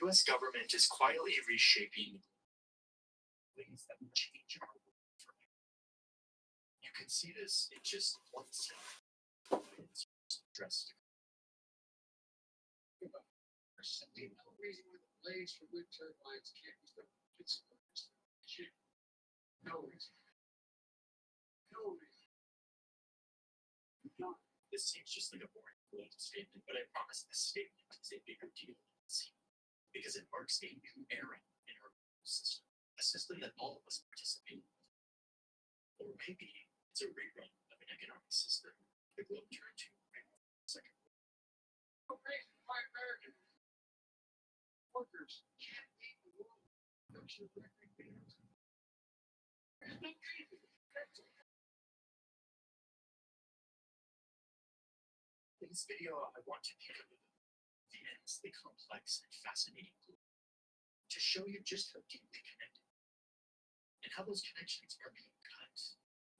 U.S. government is quietly reshaping things that will change our world forever. You can see this in just one cell. It's dressed. Simply no reason why the blades for wind turbines can't be done. It's no reason. No reason. This seems just like a boring political statement, but I promise this statement is a bigger deal than it seems, because it marks a new era in our system, a system that all of us participate in. Or maybe it's a rerun of an economic system the globe turned to right after the Second World War. No reason why American workers can't lead the world production of electric vehicles. There's no reason. In this video, I want to pick up the endlessly complex and fascinating globe to show you just how deeply connected and how those connections are being cut,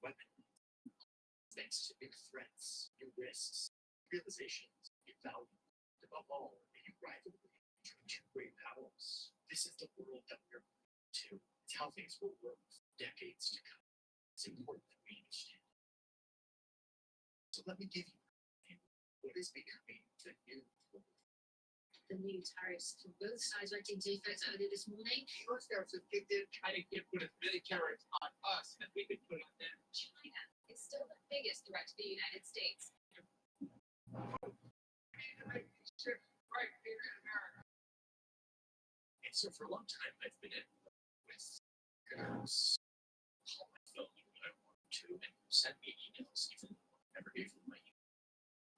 weaponized, thanks to new threats, new risks, realizations, new values, and above all, a new rivalry between two great powers. This is the world that we're moving to. It's how things will work for decades to come. It's important that we understand. So let me give you what is becoming the new world. The new tariffs from both sides went into effect earlier this morning. US tariffs have kicked in, trying to put as many tariffs on us as we could put on them. China is still the biggest threat to the United States. We need to make these shifts right here in America. And so for a long time, I've been in with girls, call my phone when I want to, and send me emails, even though I never gave them my email.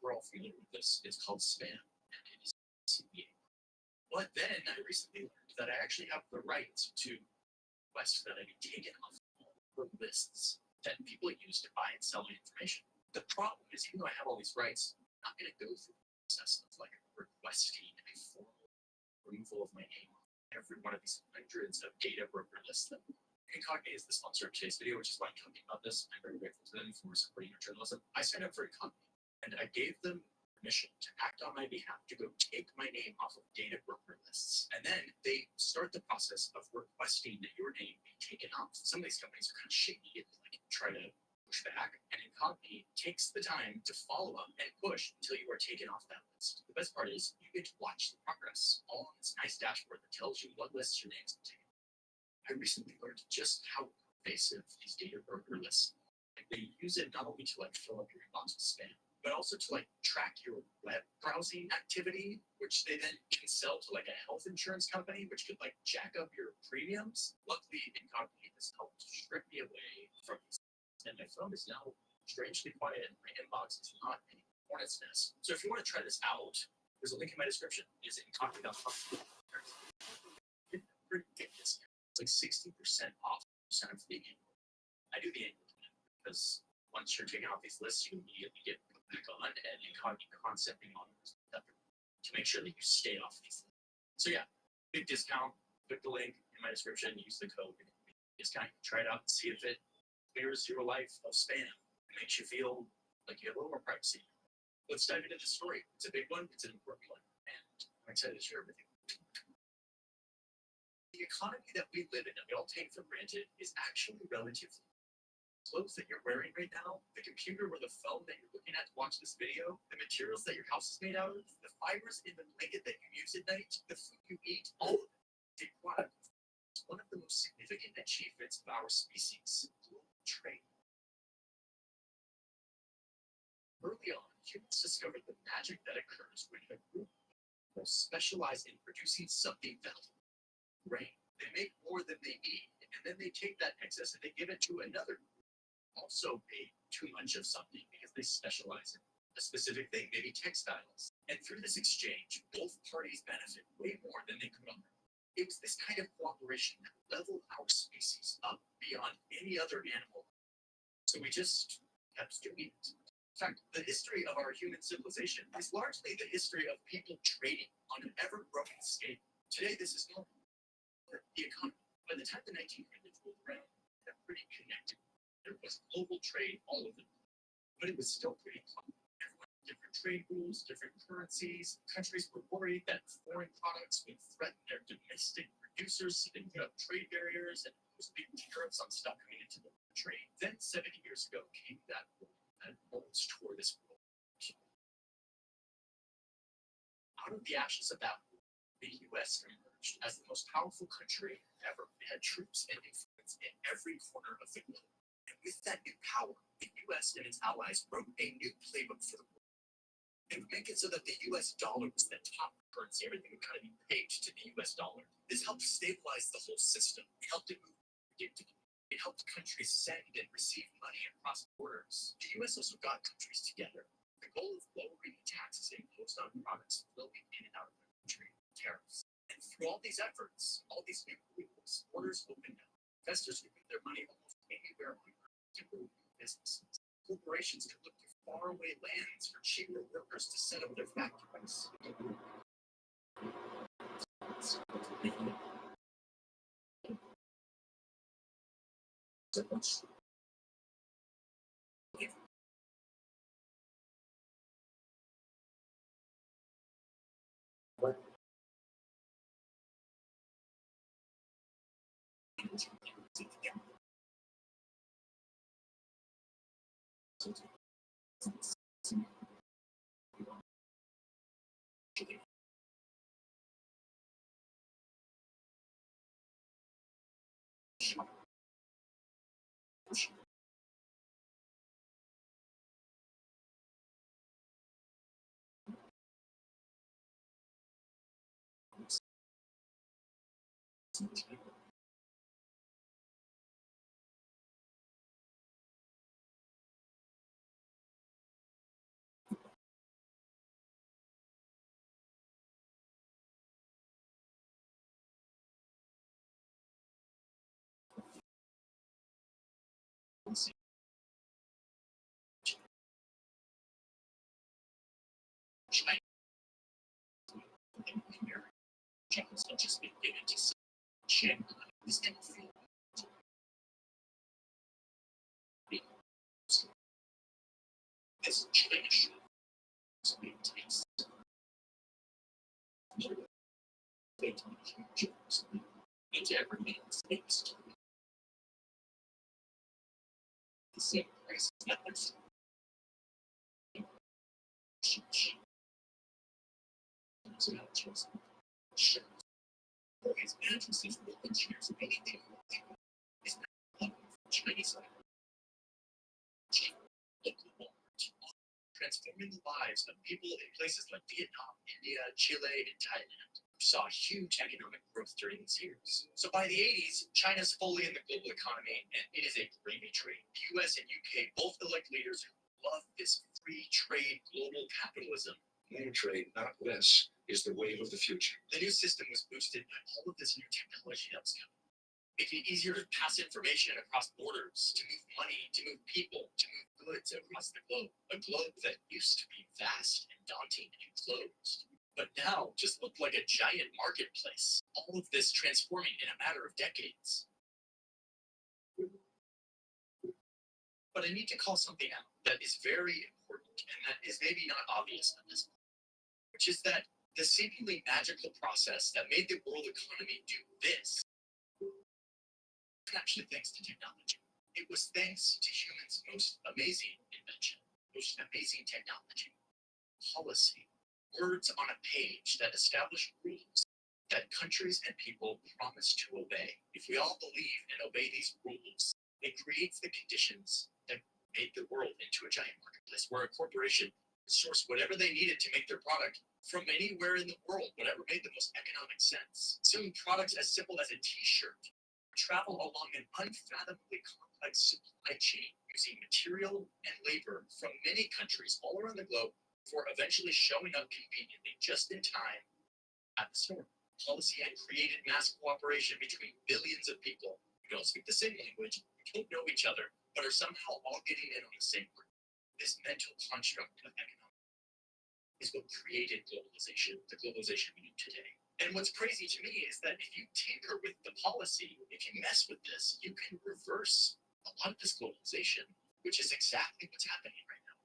We're all familiar with this. It's called spam, and it is CPA. But then I recently learned that I actually have the right to request that I be taken off all the lists that people use to buy and sell my information. The problem is, even though I have all these rights, I'm not going to go through the process of like requesting a formal removal of my name off every one of these hundreds of data broker lists that Incognito is the sponsor of today's video, which is why I'm talking about this. I'm very grateful to them for supporting our journalism. I signed up for Incognito, and I gave them permission to act on my behalf to go take my name off of data broker lists. And then they start the process of requesting that your name be taken off. Some of these companies are kind of shady and like try to push back, and Incognito takes the time to follow up and push until you are taken off that list. The best part is you get to watch the progress all on this nice dashboard that tells you what lists your name's been taken. I recently learned just how pervasive these data broker lists are. Like, they use it not only to like fill up your inbox with spam, but also to like track your web browsing activity, which they then can sell to like a health insurance company, which could like jack up your premiums. Luckily, Incognito has helped strip me away from these, and my phone is now strangely quiet, and my inbox is not a hornet's nest. So if you want to try this out, there's a link in my description. It's incognito.com. Pretty good discount. It's like 60% off. Sign up for the annual. I do the annual because once you're taking off these lists, you immediately get put back on, and Incognito constantly monitors to make sure that you stay off these lists. So yeah, big discount. Click the link in my description. Use the code discount. Try it out and see if it clears your life of spam. It makes you feel like you have a little more privacy. Let's dive into the story. It's a big one. It's an important one, and I'm excited to share it with you. The economy that we live in and we all take for granted is actually relatively. Clothes that you're wearing right now, the computer or the phone that you're looking at to watch this video, the materials that your house is made out of, the fibers in the blanket that you use at night, the food you eat, all of it is a product. It's one of the most significant achievements of our species, global trade. Early on, humans discovered the magic that occurs when a group will specialize in producing something valuable. Grain. They make more than they need, and then they take that excess and they give it to another group. Also made too much of something because they specialize in a specific thing, maybe textiles. And through this exchange, both parties benefit way more than they could on their own. It was this kind of cooperation that leveled our species up beyond any other animal. So we just kept doing it. In fact, the history of our human civilization is largely the history of people trading on an ever-growing scale. Today, this is normal. The economy, by the time the 1900s rolled around, they're pretty connected. There was global trade all over, but it was still pretty common. Everyone had different trade rules, different currencies. Countries were worried that foreign products would threaten their domestic producers, so they put up trade barriers and imposed big tariffs on stuff coming into the trade. Then 70 years ago came that war that rolls toward this world. Out of the ashes of that war, the US emerged as the most powerful country ever. It had troops and influence in every corner of the globe. And with that new power, the US and its allies wrote a new playbook for the world. It would make it so that the US dollar was the top currency. Everything would kind of be pegged to the US dollar. This helped stabilize the whole system. It helped it move predictably. It helped countries send and receive money across borders. The US also got countries together. The goal of lowering the taxes imposed on products flowing in and out of the country, tariffs. And through all these efforts, all these new rules, borders opened up. Investors could move their money almost anywhere on earth to grow new businesses. Corporations could look to faraway lands for cheaper workers to set up their factories. So much. China China's not just been given to Shanghai. This kind of thing. This China should be taste. They take huge jumps into everything that's next. The same price as others. So now just sure. His majesties will engineers anything is not Chinese transforming the lives of people in places like Vietnam, India, Chile, and Thailand saw huge economic growth during these years. So by the 80s, China's fully in the global economy, and it is a gravy train. The US and UK both elect leaders who love this free trade global capitalism. More trade, not less, is the wave of the future. The new system was boosted by all of this new technology that was coming. Making it easier to pass information across borders, to move money, to move people, to move goods across the globe. A globe that used to be vast and daunting and closed, but now just looked like a giant marketplace. All of this transforming in a matter of decades. But I need to call something out that is very important and that is maybe not obvious at this point, which is that the seemingly magical process that made the world economy do this actually thanks to technology. It was thanks to humans' most amazing invention, most amazing technology, policy, words on a page that establish rules that countries and people promise to obey. If we all believe and obey these rules, it creates the conditions that made the world into a giant marketplace where a corporation could source whatever they needed to make their product from anywhere in the world, whatever made the most economic sense. Soon, products as simple as a t-shirt travel along an unfathomably complex supply chain using material and labor from many countries all around the globe before eventually showing up conveniently just in time at the store. Policy had created mass cooperation between billions of people who don't speak the same language, who don't know each other, but are somehow all getting in on the same group. This mental construct of economics is what created globalization, the globalization we know today. And what's crazy to me is that if you tinker with the policy, if you mess with this, you can reverse a lot of this globalization, which is exactly what's happening right now.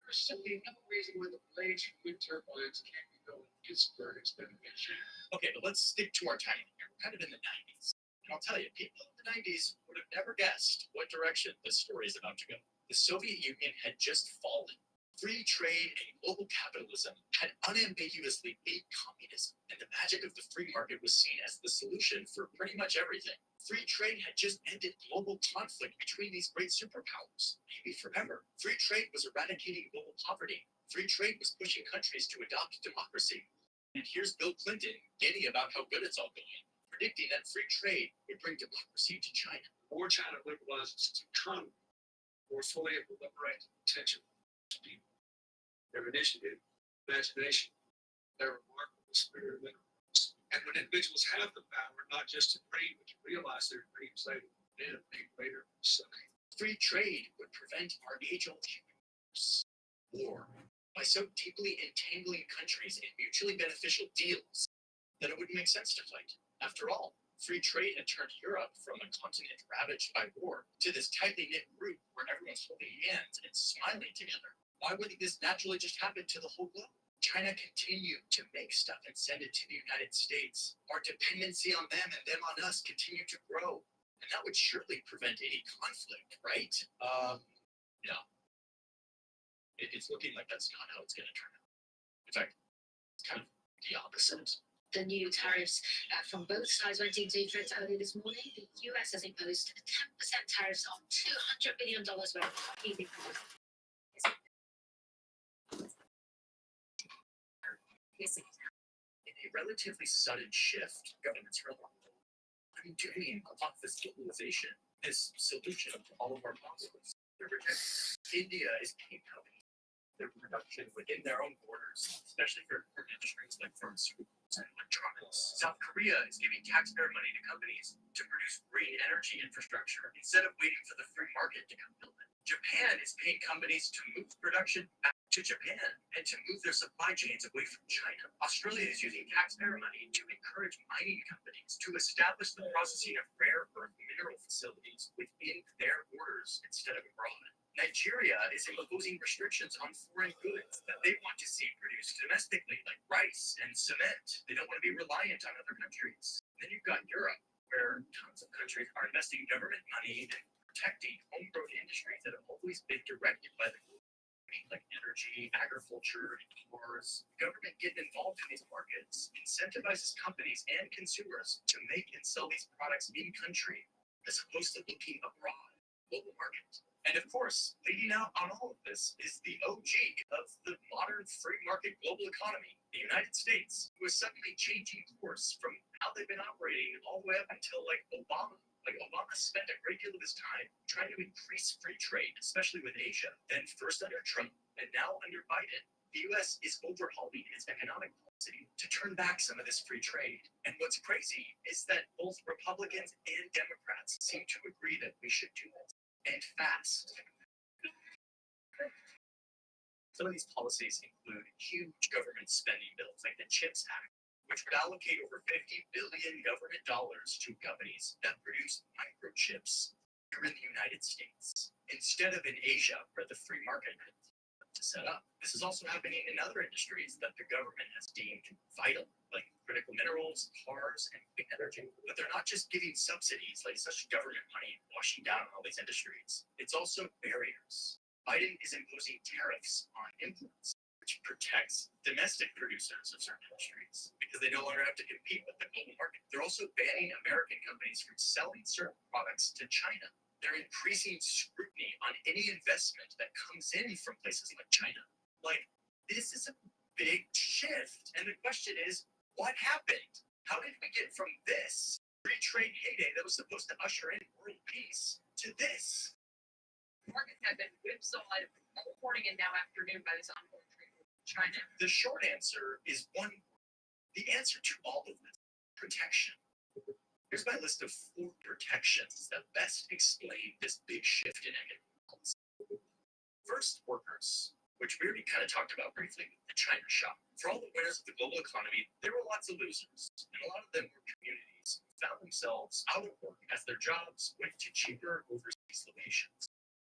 There's simply no reason why the blades from wind turbines can't be built in Pittsburgh instead of Michigan. Okay, but let's stick to our timing here. We're kind of in the 90s. And I'll tell you, people in the 90s would have never guessed what direction this story is about to go. The Soviet Union had just fallen. Free trade and global capitalism had unambiguously beat communism, and the magic of the free market was seen as the solution for pretty much everything. Free trade had just ended global conflict between these great superpowers, maybe forever. Free trade was eradicating global poverty. Free trade was pushing countries to adopt democracy. And here's Bill Clinton giddy about how good it's all going, predicting that free trade would bring democracy to China. More China liberalizes its economy, more fully it will liberate the potential of people. Their initiative, imagination, their remarkable spirit of ignorance. And when individuals have the power, not just to dream, but to realize their dreams, they will then make greater society. Free trade would prevent our age-old war by so deeply entangling countries in mutually beneficial deals that it wouldn't make sense to fight. After all, free trade had turned Europe from a continent ravaged by war to this tightly knit group where everyone's holding hands and smiling together. Why wouldn't this naturally just happen to the whole globe? China continued to make stuff and send it to the United States. Our dependency on them and them on us continued to grow. And that would surely prevent any conflict, right? No. It's looking like that's not how it's going to turn out. In fact, it's kind of the opposite. The new tariffs from both sides went into effect early this morning. The US has imposed 10% tariffs on $200 billion worth of heating oil. In a relatively sudden shift, governments are undoing a lot of this globalization, this solution to all of our problems. India is paying companies their production within their own borders, especially for important industries like pharmaceuticals and electronics. South Korea is giving taxpayer money to companies to produce green energy infrastructure instead of waiting for the free market to come build it. Japan is paying companies to move production back to Japan and to move their supply chains away from China. Australia is using taxpayer money to encourage mining companies to establish the processing of rare earth mineral facilities within their borders instead of abroad. Nigeria is imposing restrictions on foreign goods that they want to see produced domestically, like rice and cement. They don't want to be reliant on other countries. Then you've got Europe, where tons of countries are investing government money in protecting homegrown industries that have always been directed by the like energy, agriculture, and cars. The government getting involved in these markets incentivizes companies and consumers to make and sell these products in country as opposed to looking abroad, global market. And of course, leading out on all of this is the OG of the modern free market global economy, the United States, who is suddenly changing course from how they've been operating all the way up until like Obama. Like Obama spent a great deal of his time trying to increase free trade, especially with Asia, then first under Trump and now under Biden. The US is overhauling its economic policy to turn back some of this free trade. And what's crazy is that both Republicans and Democrats seem to agree that we should do this, and fast. Some of these policies include huge government spending bills like the CHIPS Act, which would allocate over $50 billion government dollars to companies that produce microchips here in the United States, instead of in Asia, where the free market had to set up. This is also happening in other industries that the government has deemed vital, like critical minerals, cars, and clean energy. But they're not just giving subsidies like such government money washing down all these industries. It's also barriers. Biden is imposing tariffs on imports, which protects domestic producers of certain industries because they no longer have to compete with the global market. They're also banning American companies from selling certain products to China. They're increasing scrutiny on any investment that comes in from places like China. Like, this is a big shift. And the question is, what happened? How did we get from this free trade heyday that was supposed to usher in world peace to this? Markets have been whipsawed all morning and now afternoon by this ongoing trade war with China. The short answer is one word. The answer to all of this protection. Here's my list of 4 protections that best explain this big shift in economic policy. First, workers, which we already kind of talked about briefly with the China shock. For all the winners of the global economy, there were lots of losers, and a lot of them were communities who found themselves out of work as their jobs went to cheaper overseas locations.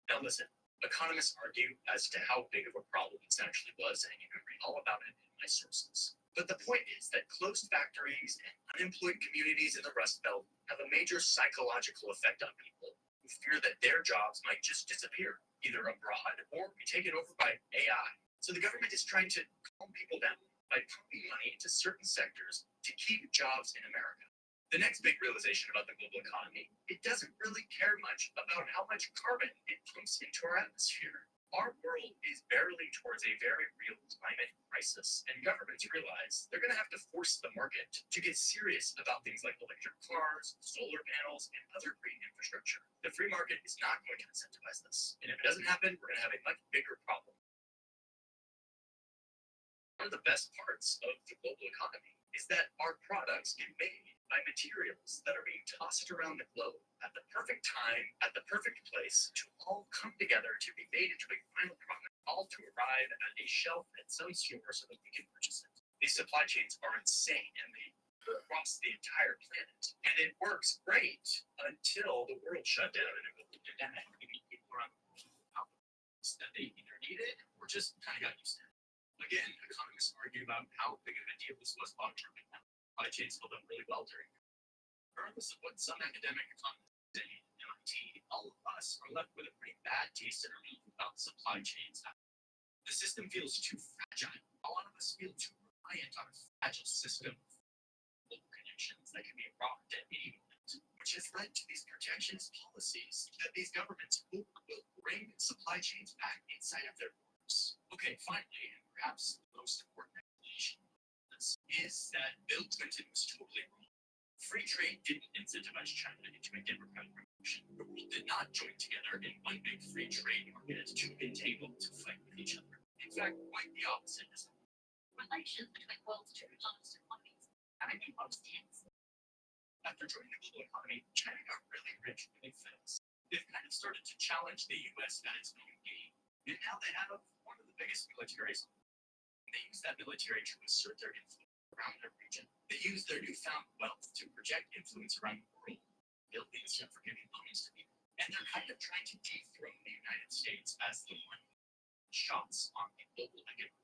Now listen, economists argue as to how big of a problem this actually was, and you can read all about it in my sources. But the point is that closed factories and unemployed communities in the Rust Belt have a major psychological effect on people who fear that their jobs might just disappear, either abroad or be taken over by AI. So the government is trying to calm people down by pumping money into certain sectors to keep jobs in America. The next big realization about the global economy, it doesn't really care much about how much carbon it pumps into our atmosphere. Our world is barreling towards a very real climate crisis, and governments realize they're going to have to force the market to get serious about things like electric cars, solar panels, and other green infrastructure. The free market is not going to incentivize this, and if it doesn't happen, we're going to have a much bigger problem. One of the best parts of the global economy is that our products get made by materials that are being tossed around the globe at the perfect time, at the perfect place, to all come together to be made into a final product, all to arrive at a shelf at some store so that we can purchase it. These supply chains are insane, and they go across the entire planet. And it works great until the world shut down in a global pandemic. People around the world that they either needed or just kind of got used to it. Again, economists argue about how big of a deal this was long term. Supply chains held up really well during. Regardless of what some academic economists say at MIT, all of us are left with a pretty bad taste in our mouth about supply chains. The system feels too fragile. A lot of us feel too reliant on a fragile system of global connections that can be rocked at any moment, which has led to these protectionist policies that these governments hope will bring supply chains back inside of their borders. Okay, finally, and perhaps the most important explanation is that Bill Clinton was totally wrong. Free trade didn't incentivize China into a democratic revolution. The world did not join together in one big free trade market to entangle to fight with each other. In fact, quite the opposite is Relations between world's two largest economies are the most tense. after joining the global economy, China got really rich really fast. They've kind of started to challenge the US at its own game. And now they have one of the biggest militaries. They use that military to assert their influence around their region. They use their newfound wealth to project influence around the world, building self-forgiving loans to people. And they're kind of trying to dethrone the United States as the one shots on the global economy.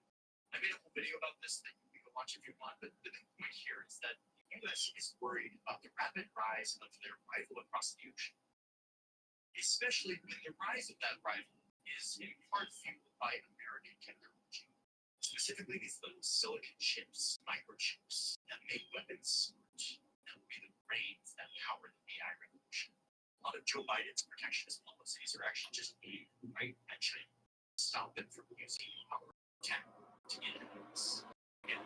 I made a whole video about this that you can watch if you want, but the big point here is that the US is worried about the rapid rise of their rival across the ocean, especially when the rise of that rival is in part fueled by American technology. Specifically, these little silicon chips, microchips that make weapons smart, that will be the brains that power the AI revolution. A lot of Joe Biden's protectionist policies are actually just aimed right at China, stop them from using our tech to get influence. Yeah.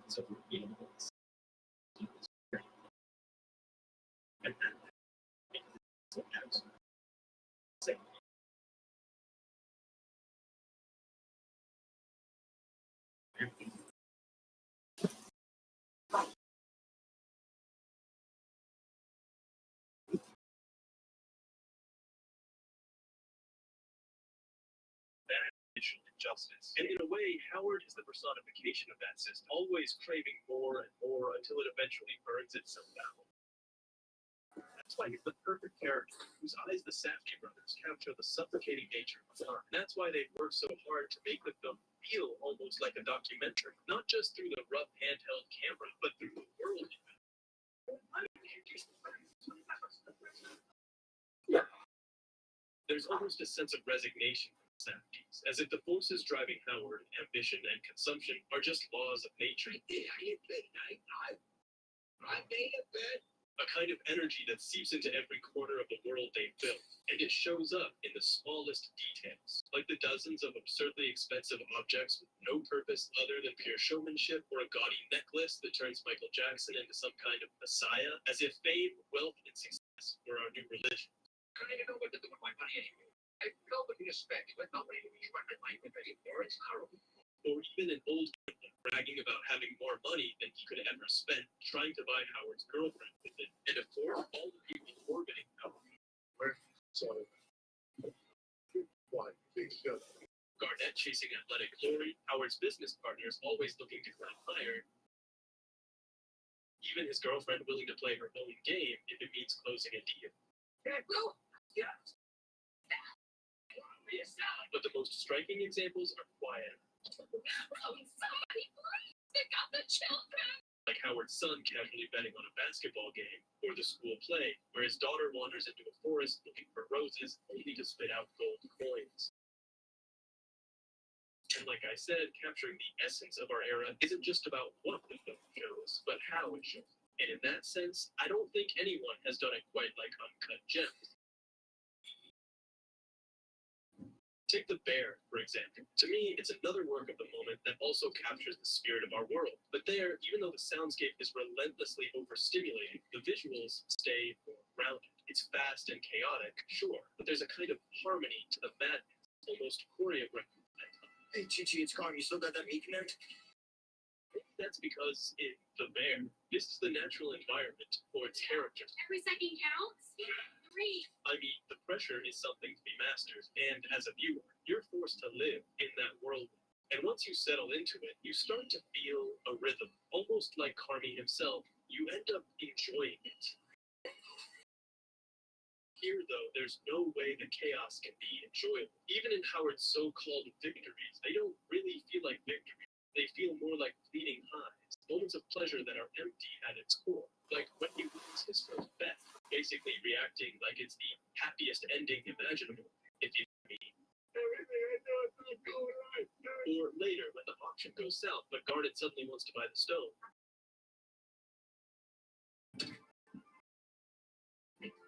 So, Injustice. And in a way, Howard is the personification of that system, always craving more and more until it eventually burns itself out. That's why he's the perfect character, whose eyes the Safdie brothers capture the suffocating nature of art. And that's why they work so hard to make the film feel almost like a documentary, not just through the rough handheld camera, but through the world. There's almost a sense of resignation from the Safdies, as if the forces driving Howard, ambition and consumption, are just laws of nature. I made a bed. A kind of energy that seeps into every corner of the world they built, and it shows up in the smallest details, like the dozens of absurdly expensive objects with no purpose other than pure showmanship, or a gaudy necklace that turns Michael Jackson into some kind of messiah, as if fame, wealth, and success were our new religion. I don't even know what to do with my money anymore. I nobody to spend it, but nobody to be running my life anymore. It's horrible. Or even an old gambler bragging about having more money than he could ever spend, trying to buy Howard's girlfriend with it. And of course, all the people orbiting Howard. Garnett chasing athletic glory, Howard's business partners always looking to climb higher. Even his girlfriend willing to play her own game if it means closing a deal. But the most striking examples are quiet. Somebody please pick up the children. Like Howard's son casually betting on a basketball game, or the school play, where his daughter wanders into a forest looking for roses, only to spit out gold coins. And like I said, capturing the essence of our era isn't just about what the film shows, but how it shows. And in that sense, I don't think anyone has done it quite like Uncut Gems. Take The Bear, for example. To me, it's another work of the moment that also captures the spirit of our world. But there, even though the soundscape is relentlessly overstimulating, the visuals stay grounded. It's fast and chaotic, sure, but there's a kind of harmony to the madness, almost choreographed. Hey, Chichi, it's Carl. You still got that meat connect? Maybe that's because in The Bear, this is the natural environment for its characters. Every second counts. 3. I mean, the pressure is something to be mastered, and as a viewer, you're forced to live in that world. And once you settle into it, you start to feel a rhythm, almost like Carmi himself. You end up enjoying it. Here, though, there's no way the chaos can be enjoyable. Even in Howard's so-called victories, they don't really feel like victories. They feel more like fleeting highs, moments of pleasure that are empty at its core. Like when he wins his first bet, basically reacting like it's the happiest ending imaginable, if you know what I mean. Or later, when the auction goes south, but Garnet suddenly wants to buy the stone.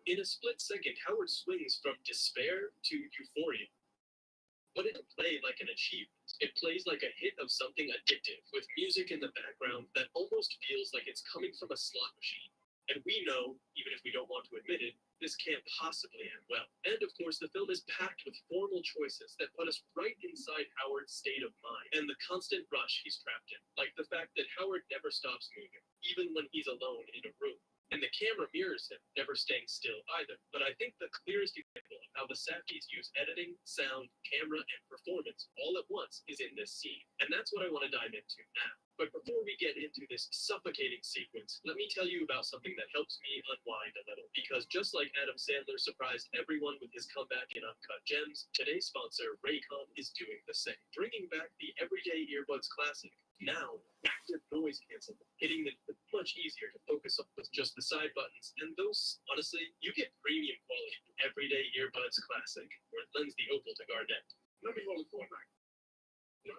In a split second, Howard swings from despair to euphoria. But it doesn't play like an achievement. It plays like a hit of something addictive, with music in the background that almost feels like it's coming from a slot machine. And we know, even if we don't want to admit it, this can't possibly end well. And of course, the film is packed with formal choices that put us right inside Howard's state of mind and the constant rush he's trapped in. Like the fact that Howard never stops moving, even when he's alone in a room. And the camera mirrors him, never staying still either. But I think the clearest example of how the Safdies use editing, sound, camera, and performance all at once is in this scene. And that's what I want to dive into now. But before we get into this suffocating sequence, let me tell you about something that helps me unwind a little. Because just like Adam Sandler surprised everyone with his comeback in Uncut Gems, today's sponsor, Raycon, is doing the same. Bringing back the everyday earbuds classic. Now, active noise canceling, hitting it much easier to focus on with just the side buttons. And those, honestly, you get premium quality everyday earbuds classic, where it lends the opal to Garnett. Let me hold it for a night. And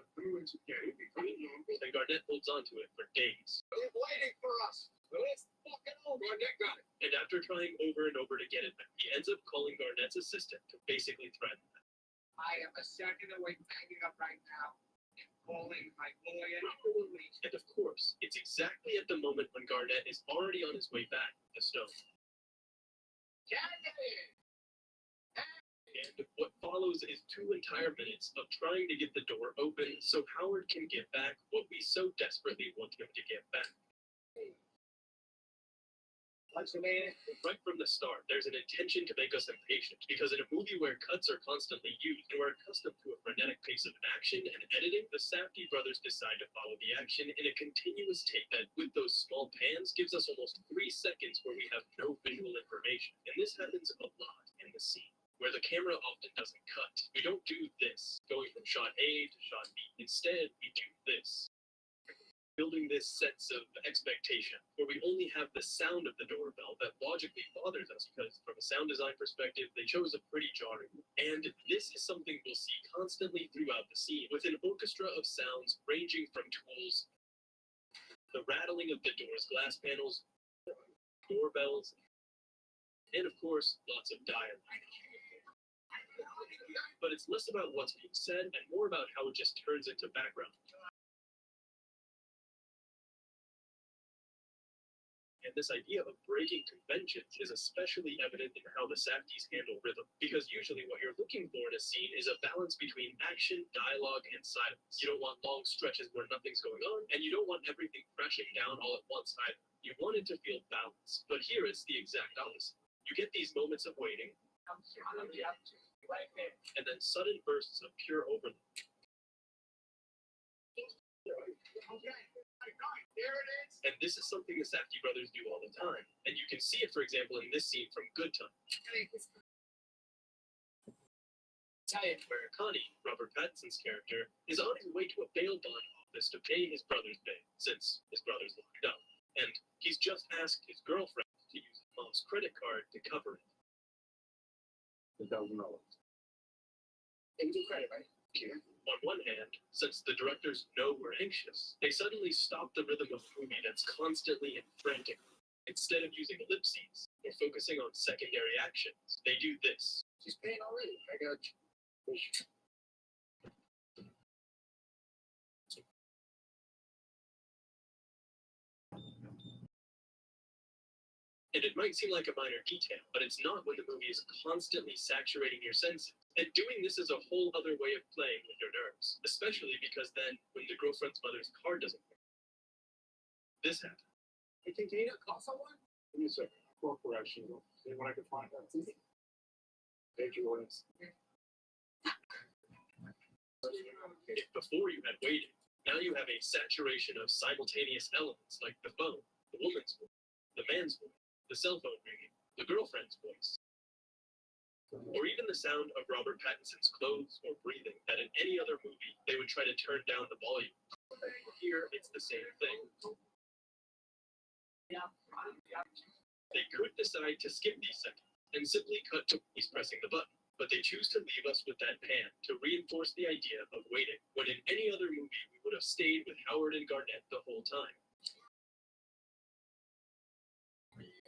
Garnett holds onto it for days. They're waiting for us. Let's fucking over. Garnett got it. And after trying over and over to get it back, he ends up calling Garnett's assistant to basically threaten them. I am a second away from hanging up right now. Calling my lawyer. And of course, it's exactly at the moment when Garnett is already on his way back with the stone. And what follows is 2 entire minutes of trying to get the door open so Howard can get back what we so desperately want him to get back. Right from the start, there's an intention to make us impatient, because in a movie where cuts are constantly used and we're accustomed to a frenetic pace of action and editing, the Safdie brothers decide to follow the action in a continuous take that, with those small pans, gives us almost 3 seconds where we have no visual information. And this happens a lot in the scene, where the camera often doesn't cut. We don't do this, going from shot A to shot B. Instead, we do this, building this sense of expectation, where we only have the sound of the doorbell that logically bothers us, because from a sound design perspective, they chose a pretty jarring. And this is something we'll see constantly throughout the scene, with an orchestra of sounds ranging from tools, the rattling of the door's glass panels, doorbells, and of course, lots of dialogue. But it's less about what's being said and more about how it just turns into background. And this idea of breaking conventions is especially evident in how the Safdies handle rhythm, because usually what you're looking for in a scene is a balance between action, dialogue, and silence. You don't want long stretches where nothing's going on, and you don't want everything crashing down all at once either. You want it to feel balanced, but here it's the exact opposite. You get these moments of waiting, and then sudden bursts of pure overload. And this is something the Safdie brothers do all the time. And you can see it, for example, in this scene from Good Time, where Connie, Robert Pattinson's character, is on his way to a bail bond office to pay his brother's bail, since his brother's locked up. And he's just asked his girlfriend to use his mom's credit card to cover it. $1,000. They do credit, right? On one hand, since the directors know we're anxious, they suddenly stop the rhythm of the movie that's constantly and frantic. Instead of using ellipses or focusing on secondary actions, they do this. She's paying already. I got you. And it might seem like a minor detail, but it's not when the movie is constantly saturating your senses. And doing this is a whole other way of playing with your nerves, especially because then, when the girlfriend's mother's card doesn't work, this happens. Hey, can you call someone? Give me a second. For correction. See what I can find out. Page orders. If before you had waited, now you have a saturation of simultaneous elements like the phone, the woman's voice, the man's voice, the cell phone ringing, the girlfriend's voice, or even the sound of Robert Pattinson's clothes or breathing that in any other movie they would try to turn down the volume. Here, it's the same thing. They could decide to skip these seconds and simply cut to he's pressing the button, but they choose to leave us with that pan to reinforce the idea of waiting, when in any other movie we would have stayed with Howard and Garnett the whole time.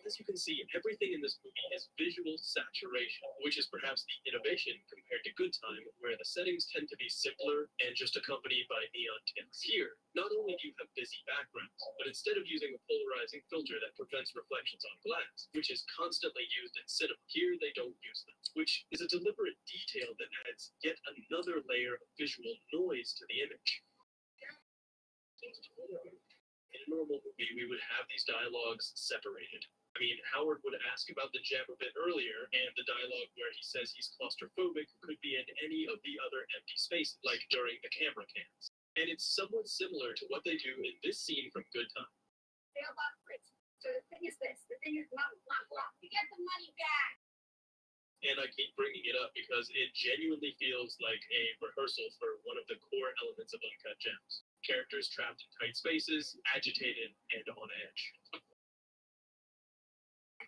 As you can see, everything in this movie is visual saturation, which is perhaps the innovation compared to Good Time, where the settings tend to be simpler and just accompanied by neon tints. Here, not only do you have busy backgrounds, but instead of using a polarizing filter that prevents reflections on glass, which is constantly used in cinema, here they don't use them, which is a deliberate detail that adds yet another layer of visual noise to the image. In a normal movie, we would have these dialogues separated. I mean, Howard would ask about the gem a bit earlier, and the dialogue where he says he's claustrophobic could be in any of the other empty spaces, like during the camera cans. And it's somewhat similar to what they do in this scene from Good Time. So the thing is this, the thing is not, you get the money back. And I keep bringing it up because it genuinely feels like a rehearsal for one of the core elements of Uncut Gems. Characters trapped in tight spaces, agitated, and on edge.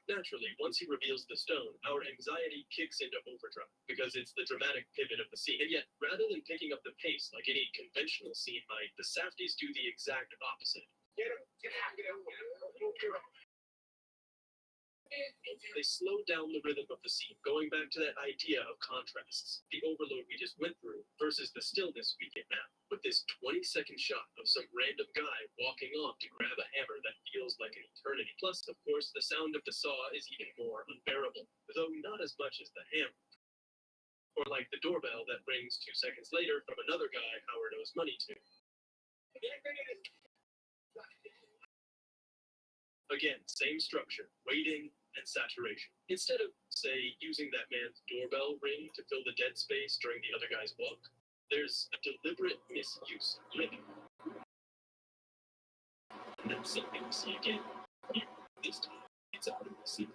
Naturally, once he reveals the stone, our anxiety kicks into overdrive, because it's the dramatic pivot of the scene. And yet, rather than picking up the pace like any conventional scene might, the Safdies do the exact opposite. Get him, get him, get him. They slow down the rhythm of the scene, going back to that idea of contrasts, the overload we just went through versus the stillness we get now. With this 20-second shot of some random guy walking off to grab a hammer that feels like an eternity. Plus, of course, the sound of the saw is even more unbearable, though not as much as the hammer. Or like the doorbell that rings 2 seconds later from another guy Howard owes money to. Again, same structure, waiting and saturation. Instead of, say, using that man's doorbell ring to fill the dead space during the other guy's walk, there's a deliberate misuse of rhythm. And that's something we see again here. This time, it's out of the scene.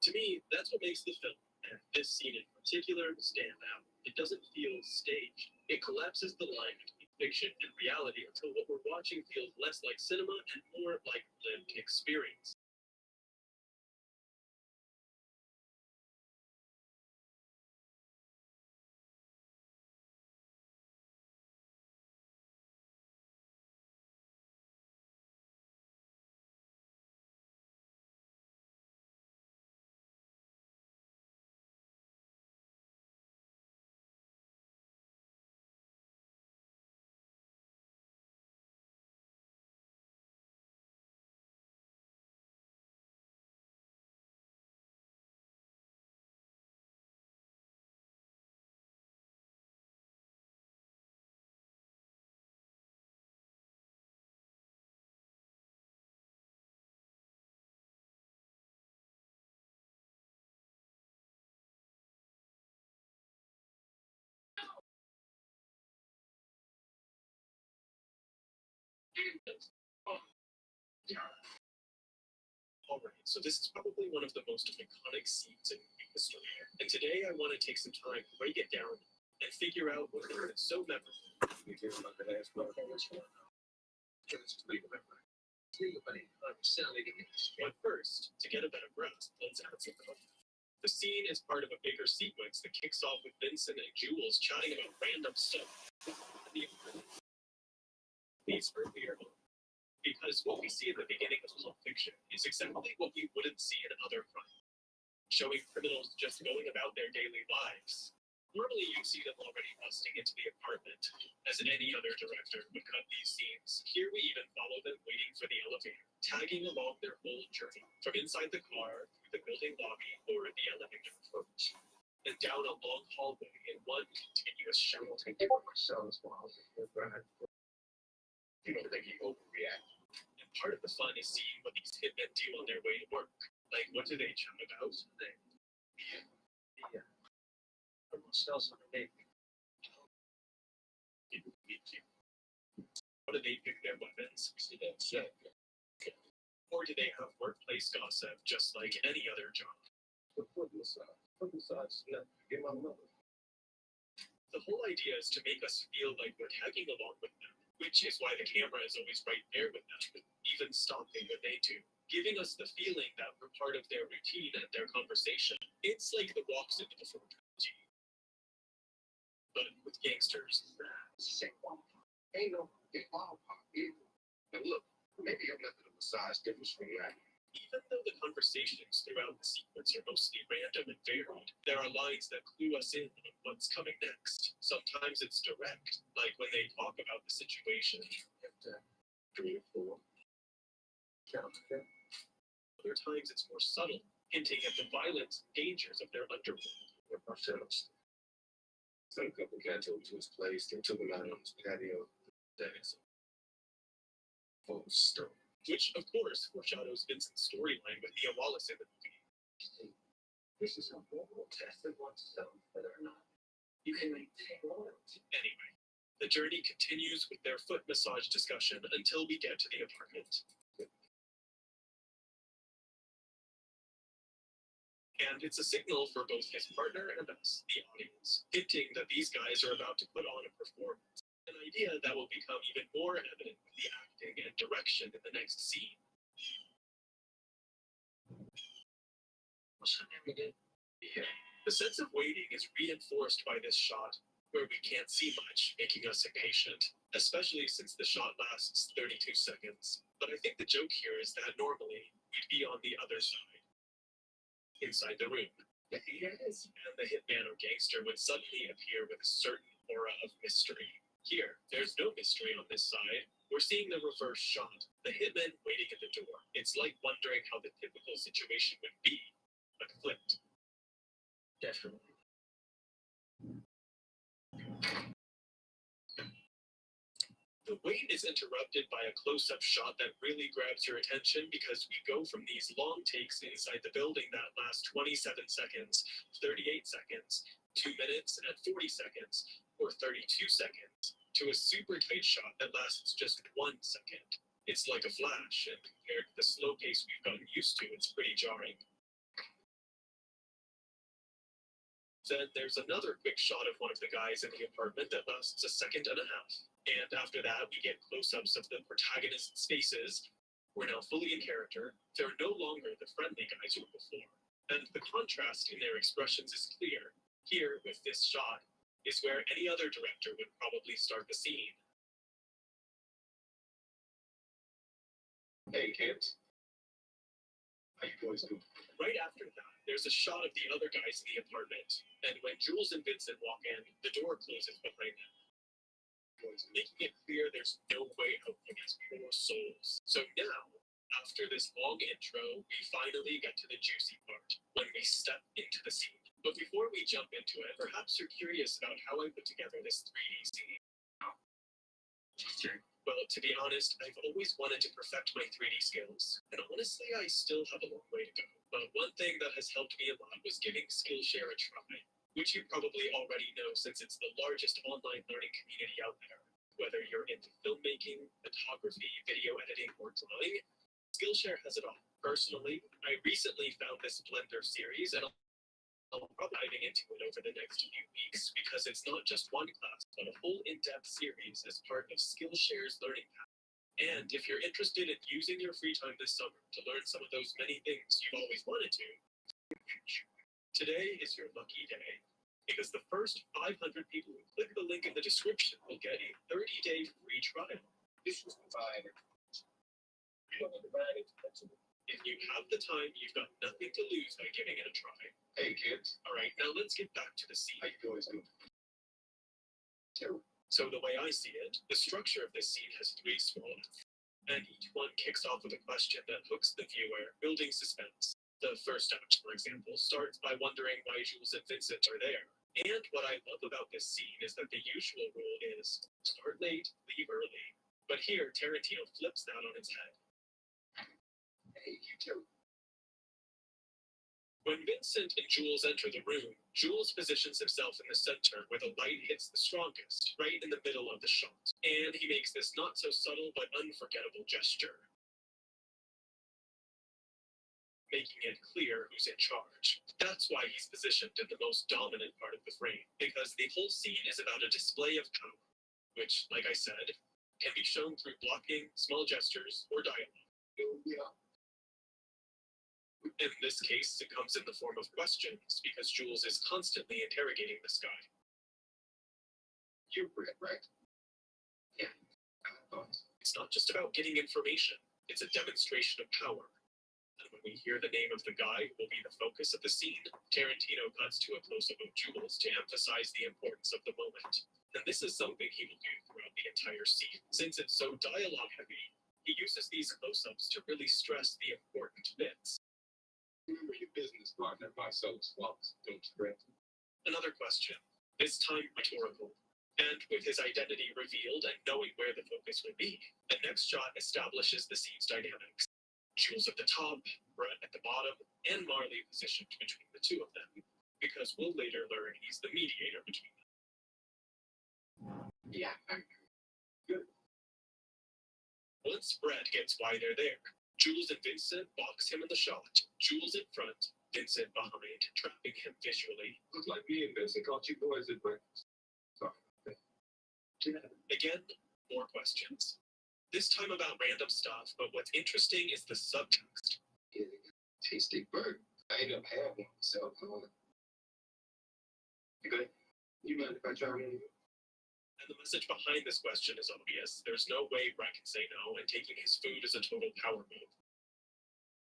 To me, that's what makes the film, and this scene in particular, stand out. It doesn't feel staged. It collapses the line between fiction and reality until what we're watching feels less like cinema and more like lived experience. Alright, so this is probably one of the most iconic scenes in movie history. And today I want to take some time to break it down and figure out what made it so memorable. But first, to get a better grasp, let's answer the question. The scene is part of a bigger sequence that kicks off with Vincent and Jules chatting about random stuff. These earlier on. Because what we see at the beginning of Pulp Fiction is exactly what we wouldn't see in other crimes, showing criminals just going about their daily lives. Normally you see them already busting into the apartment, as in any other director would cut these scenes. Here we even follow them waiting for the elevator, tagging along their whole journey, from inside the car, through the building lobby, or the elevator approach, and down a long hallway in one continuous shuttle. You know, they overreact. And part of the fun is seeing what these hitmen do on their way to work. Like, what do they chat about? How do they pick their weapons? Or do they have workplace gossip just like any other job? The foot massage, get my mother. The whole idea is to make us feel like we're tagging along with them, which is why the camera is always right there with them, even stopping when they do, giving us the feeling that we're part of their routine and their conversation. It's like the walks into the phone trilogy. But with gangsters. Ain't no big ball pop either. And look, maybe your method of massage differs from mine. Even though the conversations throughout the sequence are mostly random and varied, there are lines that clue us in on what's coming next. Sometimes it's direct, like when they talk about the situation. After 3 or 4. Count them. Other times it's more subtle, hinting at the violence and dangers of their underworld. With my shelves. Some couple got over to his place and took him out on his patio. That is a full story. Which, of course, foreshadows Vincent's storyline with Mia Wallace in the movie. This is a moral test of oneself, whether or not you can maintain loyalty. Anyway, the journey continues with their foot massage discussion until we get to the apartment. And it's a signal for both his partner and us, the audience, hinting that these guys are about to put on a performance. An idea that will become even more evident with the acting and direction in the next scene. What's her name again? Yeah. The sense of waiting is reinforced by this shot, where we can't see much, making us impatient, especially since the shot lasts 32 seconds. But I think the joke here is that normally we'd be on the other side, inside the room. Yes. And the hitman or gangster would suddenly appear with a certain aura of mystery. Here, there's no mystery on this side. We're seeing the reverse shot, the hitman waiting at the door. It's like wondering how the typical situation would be, but flipped. Definitely. The wait is interrupted by a close-up shot that really grabs your attention because we go from these long takes inside the building that last 27 seconds, 38 seconds, 2 minutes and 40 seconds, or 32 seconds, to a super tight shot that lasts just 1 second. It's like a flash, and compared to the slow pace we've gotten used to, it's pretty jarring. Then there's another quick shot of one of the guys in the apartment that lasts a second and a half. And after that, we get close-ups of the protagonist's faces. We're now fully in character. They're no longer the friendly guys we were before. And the contrast in their expressions is clear. Here, with this shot, is where any other director would probably start the scene. Hey, kids. How you boys doing? Right after that, there's a shot of the other guys in the apartment, and when Jules and Vincent walk in, the door closes behind them, making it clear there's no way out for these poor souls. So now, after this long intro, we finally get to the juicy part, when we step into the scene. But before we jump into it, perhaps you're curious about how I put together this 3D scene. Well, to be honest, I've always wanted to perfect my 3D skills, and honestly, I still have a long way to go. But one thing that has helped me a lot was giving Skillshare a try, which you probably already know since it's the largest online learning community out there. Whether you're into filmmaking, photography, video editing, or drawing, Skillshare has it all. Personally, I recently found this Blender series, and I'll probably be diving into it over the next few weeks because it's not just one class, but a full in-depth series as part of Skillshare's learning path. And if you're interested in using your free time this summer to learn some of those many things you've always wanted to, today is your lucky day. Because the first 500 people who click the link in the description will get a 30-day free trial. This was provided. If you have the time, you've got nothing to lose by giving it a try. Hey, kids. All right, now let's get back to the scene. How you boys doing? So the way I see it, the structure of this scene has 3 small acts, and each one kicks off with a question that hooks the viewer, building suspense. The first act, for example, starts by wondering why Jules and Vincent are there. And what I love about this scene is that the usual rule is start late, leave early. But here, Tarantino flips that on its head. Hey, you too. When Vincent and Jules enter the room, Jules positions himself in the center where the light hits the strongest, right in the middle of the shot. And he makes this not so subtle but unforgettable gesture. making it clear who's in charge. That's why he's positioned in the most dominant part of the frame, because the whole scene is about a display of power, which, like I said, can be shown through blocking, small gestures, or dialogue. Yeah. In this case, it comes in the form of questions, because Jules is constantly interrogating this guy. You're right. Yeah. It's not just about getting information, it's a demonstration of power. And when we hear the name of the guy who will be the focus of the scene, Tarantino cuts to a close-up of Jules to emphasize the importance of the moment. And this is something he will do throughout the entire scene. Since it's so dialogue-heavy, he uses these close-ups to really stress the important bits. Remember your business partner, Marcellus Wallace, don't forget. Another question, this time rhetorical. And with his identity revealed and knowing where the focus will be, the next shot establishes the scene's dynamics. Jules at the top, Brett at the bottom, and Marley positioned between the two of them, because we'll later learn he's the mediator between them. Yeah, I'm good. Once Brett gets why they're there, Jules and Vincent box him in the shot. Jules in front, Vincent behind, trapping him visually. Looks like me and Vincent caught you boys at breakfast. Sorry. Again, more questions. This time about random stuff, but what's interesting is the subtext. Yeah, tasty bird. I end up having one myself. Okay. You mind if I try one? And the message behind this question is obvious. There's no way Brett can say no, and taking his food is a total power move.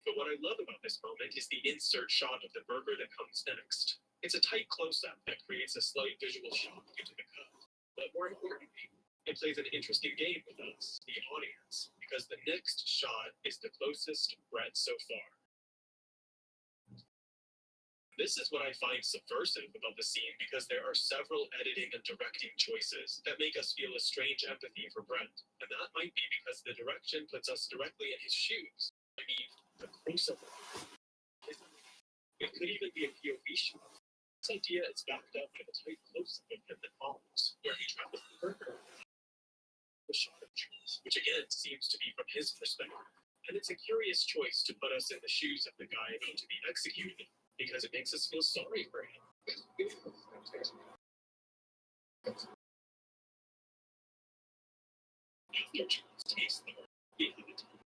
But what I love about this moment is the insert shot of the burger that comes next. It's a tight close-up that creates a slight visual shock into the cut. But more importantly, it plays an interesting game with us, the audience, because the next shot is the closest Brett so far. This is what I find subversive about the scene, because there are several editing and directing choices that make us feel a strange empathy for Brett. And that might be because the direction puts us directly in his shoes. I mean, the close-up. It could even be a POV shot. This idea is backed up by the tight close-up of him that follows, where he travels the burger. The shot of Jules, which again seems to be from his perspective. And it's a curious choice to put us in the shoes of the guy about to be executed, because it makes us feel sorry for him. After Jules tastes the burger, we have a time.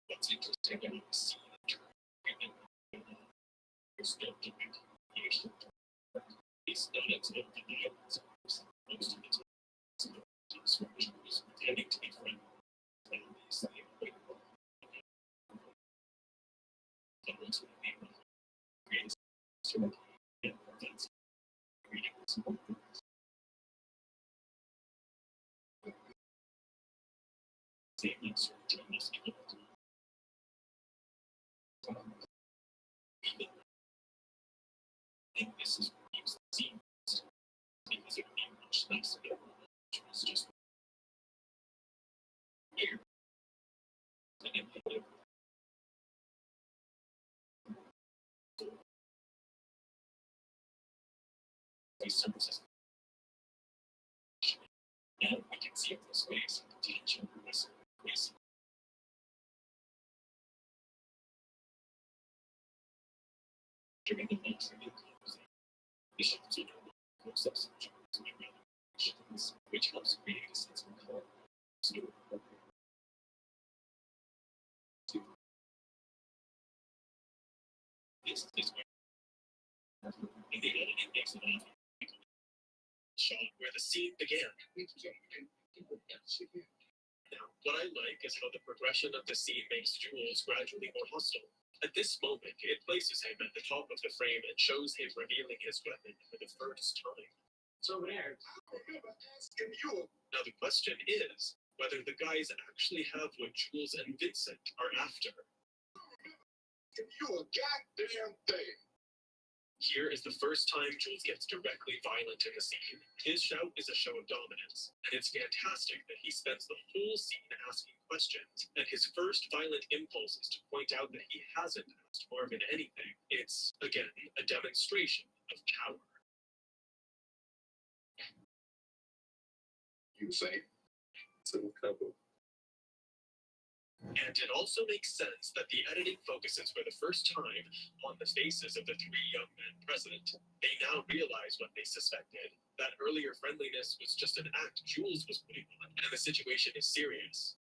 What's interesting about the scene is no communication. It's not until the violence occurs most of the time. It's pretending to be friendly. And obviously, and this is what makes the scene because it would be much less available, which was just here. These services. And we can see this space and potential for this increase. During the next the shots are close-ups of Jules and revelations, which helps create a sense of calm. This is where in the editing makes it often shot where the scene began. Now, what I like is how the progression of the scene makes Jules gradually more hostile. At this moment, it places him at the top of the frame and shows him revealing his weapon for the first time. So there. Now the question is whether the guys actually have what Jules and Vincent are after. You a goddamn thing. Here is the first time Jules gets directly violent in the scene. His shout is a show of dominance, and it's fantastic that he spends the whole scene asking questions, and his first violent impulse is to point out that he hasn't asked Marvin anything. It's, again, a demonstration of power. You say? Some couple. And it also makes sense that the editing focuses for the first time on the faces of the three young men present. They now realize what they suspected, that earlier friendliness was just an act Jules was putting on, and the situation is serious.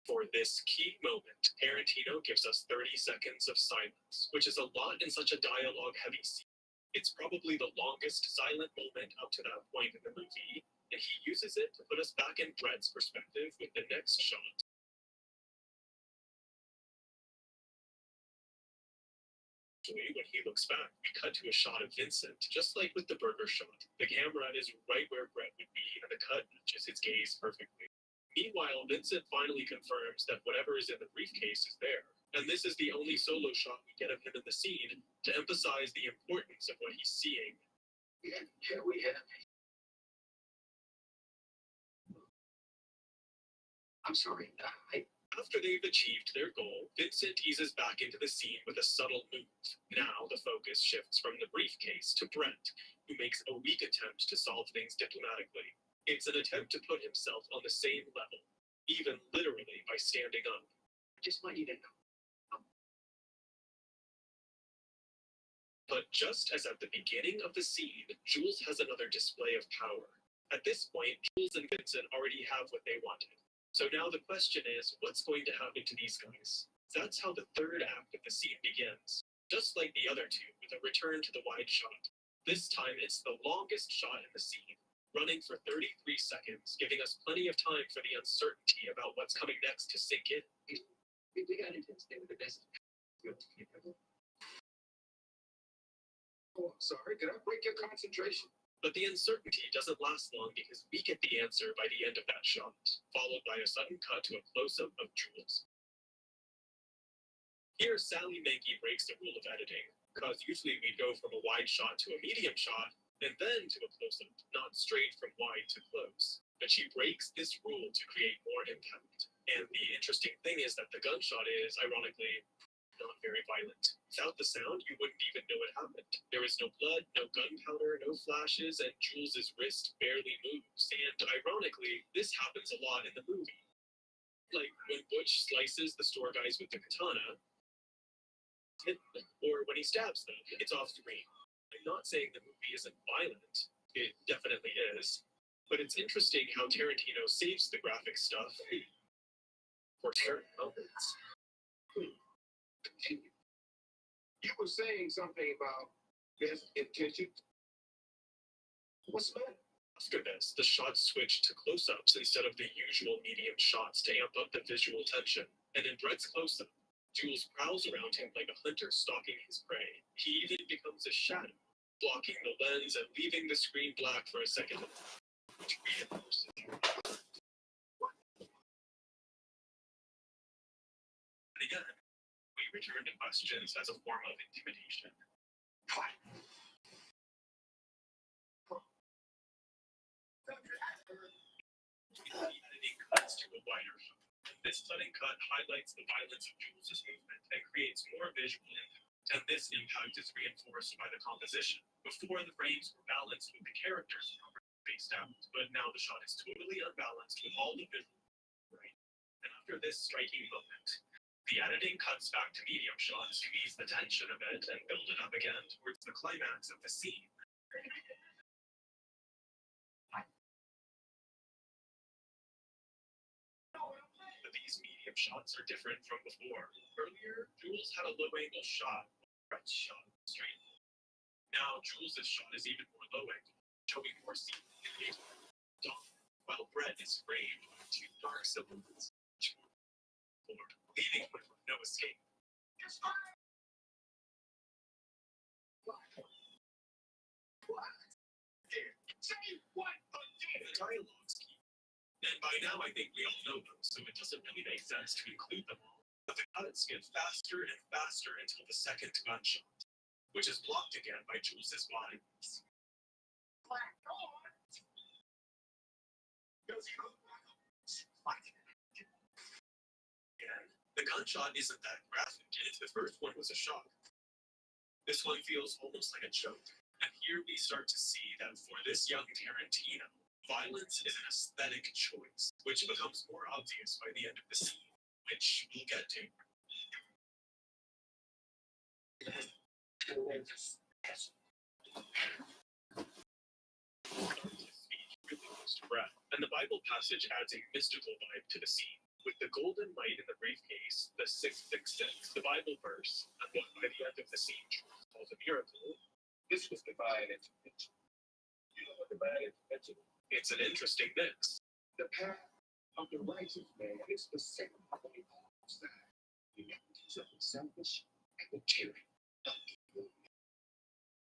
For this key moment, Tarantino gives us 30 seconds of silence, which is a lot in such a dialogue-heavy scene. It's probably the longest silent moment up to that point in the movie, and he uses it to put us back in Brett's perspective with the next shot. When he looks back, we cut to a shot of Vincent, just like with the burger shot. The camera is right where Brett would be, and the cut matches his gaze perfectly. Meanwhile, Vincent finally confirms that whatever is in the briefcase is there, and this is the only solo shot we get of him in the scene to emphasize the importance of what he's seeing. Yeah, we have. I'm sorry. After they've achieved their goal, Vincent eases back into the scene with a subtle move. Now the focus shifts from the briefcase to Brett, who makes a weak attempt to solve things diplomatically. It's an attempt to put himself on the same level, even literally by standing up. I just want you to know. But just as at the beginning of the scene, Jules has another display of power. At this point, Jules and Vincent already have what they wanted. So now the question is, what's going to happen to these guys? That's how the third act of the scene begins. Just like the other two, with a return to the wide shot. This time it's the longest shot in the scene, running for 33 seconds, giving us plenty of time for the uncertainty about what's coming next to sink in. We got into this thing with the best. Oh, I'm sorry. Did I break your concentration? But the uncertainty doesn't last long because we get the answer by the end of that shot, followed by a sudden cut to a close-up of Jules. Here, Sally Menke breaks the rule of editing, because usually we'd go from a wide shot to a medium shot, and then to a close-up, not straight from wide to close. But she breaks this rule to create more impact. And the interesting thing is that the gunshot is, ironically, not very violent. Without the sound, you wouldn't even know it happened. There is no blood, no gunpowder, no flashes, and Jules's wrist barely moves. And ironically, this happens a lot in the movie. Like when Butch slices the store guys with the katana, or when he stabs them, it's off screen. I'm not saying the movie isn't violent. It definitely is. But it's interesting how Tarantino saves the graphic stuff for certain moments. Continue. You were saying something about best intention. What's that? After this, the shots switch to close-ups instead of the usual medium shots to amp up the visual tension. And in Brett's close-up, Jules prowls around him like a hunter stalking his prey. He even becomes a shadow, blocking the lens and leaving the screen black for a second, which reinforces. And again, we return to questions as a form of intimidation. The editing cuts to a wider shot. This sudden cut highlights the violence of Jules' movement and creates more visual impact. And this impact is reinforced by the composition. Before, the frames were balanced with the characters properly spaced out, but now the shot is totally unbalanced with all the visual. Right. And after this striking moment, the editing cuts back to medium shots to ease the tension of it and build it up again towards the climax of the scene. But these medium shots are different from before. Earlier, Jules had a low-angle shot, Brett's shot straight. Now, Jules' shot is even more low-angle, showing more scene while Brett is framed by two dark silhouettes, leaving him with no escape. The dialogue's key. And by now, I think we all know them, so it doesn't really make sense to include them all. But the cuts get faster and faster until the second gunshot, which is blocked again by Jules's body. And the gunshot isn't that graphic, and the first one was a shock. This one feels almost like a joke. And here we start to see that for this young Tarantino, violence is an aesthetic choice, which becomes more obvious by the end of the scene, which we'll get to. Really close to breath, and the Bible passage adds a mystical vibe to the scene. With the golden light in the briefcase, the 666, the Bible verse, and what by the end of the scene calls a miracle, this was divine intervention. You know what divine intervention is? It's an interesting mix. The path of the righteous man is the second point side. The iniquities of the selfish and the tyranny of evil.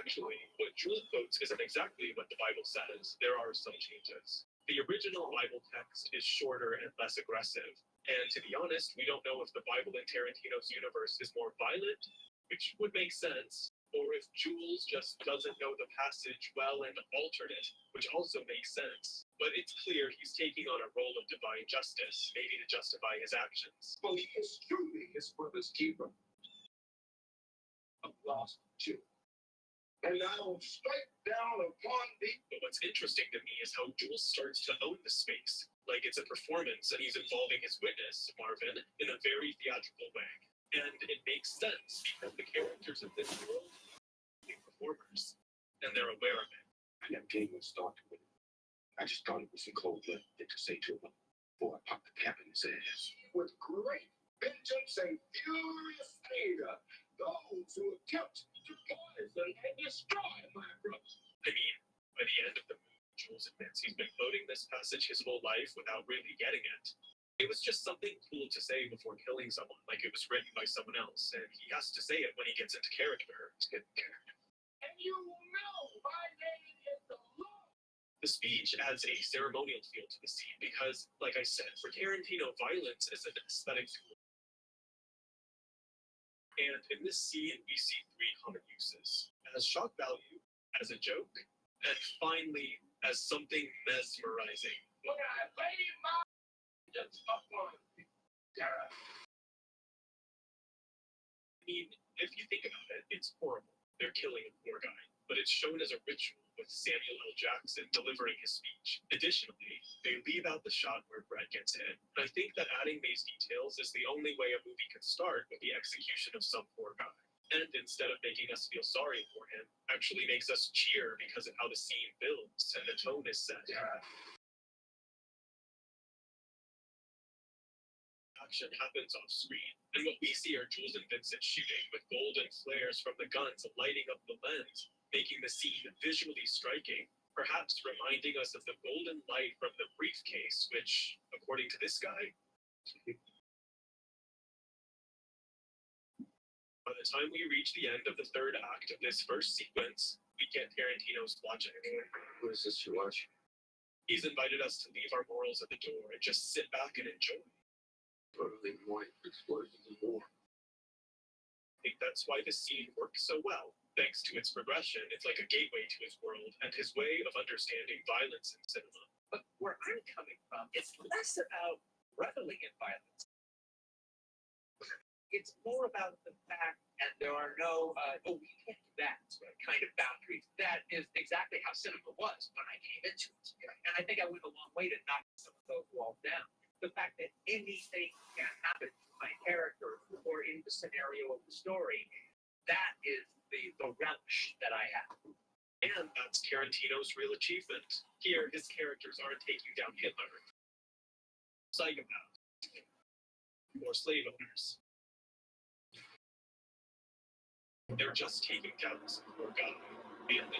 Actually, what Jules quotes isn't exactly what the Bible says. There are some changes. The original Bible text is shorter and less aggressive. And to be honest, we don't know if the Bible in Tarantino's universe is more violent, which would make sense, or if Jules just doesn't know the passage well and altered it, which also makes sense. But it's clear he's taking on a role of divine justice, maybe to justify his actions. Well, he is truly his brother's keeper. A lost Jew. And I will strike down upon thee. But what's interesting to me is how Jules starts to own the space, like it's a performance and he's involving his witness, Marvin, in a very theatrical way. And it makes sense because the characters of this world are performers, and they're aware of it. And that game was started with it. I just thought it was some cold blood thing to say to him before I popped the cap in his ass. With great vengeance and furious anger, those who attempt to poison and destroy my brother. I mean, by the end of the movie, Jules admits he's been quoting this passage his whole life without really getting it. It was just something cool to say before killing someone, like it was written by someone else, and he has to say it when he gets into character. And you know my name is the Lord. The speech adds a ceremonial feel to the scene because, like I said, for Tarantino, violence is an aesthetic tool. And in this scene, we see three common uses: as shock value, as a joke, and finally, as something mesmerizing. When I lay my hands upon Sarah. I mean, if you think about it, it's horrible. They're killing a poor guy, but it's shown as a ritual with Samuel L. Jackson delivering his speech. Additionally, they leave out the shot where Brett gets hit. I think that adding these details is the only way a movie can start with the execution of some poor guy. And instead of making us feel sorry for him, actually makes us cheer because of how the scene builds and the tone is set. Action happens off screen, and what we see are Jules and Vincent shooting with golden flares from the guns lighting up the lens, making the scene visually striking, perhaps reminding us of the golden light from the briefcase, which, according to this guy, by the time we reach the end of the third act of this first sequence, we get Tarantino's logic. What is this you watch? He's invited us to leave our morals at the door and just sit back and enjoy. Early morning explosions and more. I think that's why this scene works so well. Thanks to its progression, it's like a gateway to his world and his way of understanding violence in cinema. But where I'm coming from, it's less about reveling in violence. It's more about the fact, and there are no, you can't do that kind of boundaries. That is exactly how cinema was when I came into it. And I think I went a long way to knock some of those walls down. The fact that anything can happen to my character or in the scenario of the story, that is the relish that I have. And that's Tarantino's real achievement. Here, his characters aren't taking down Hitler, psychopaths, or slave owners. They're just taking down this poor guy, and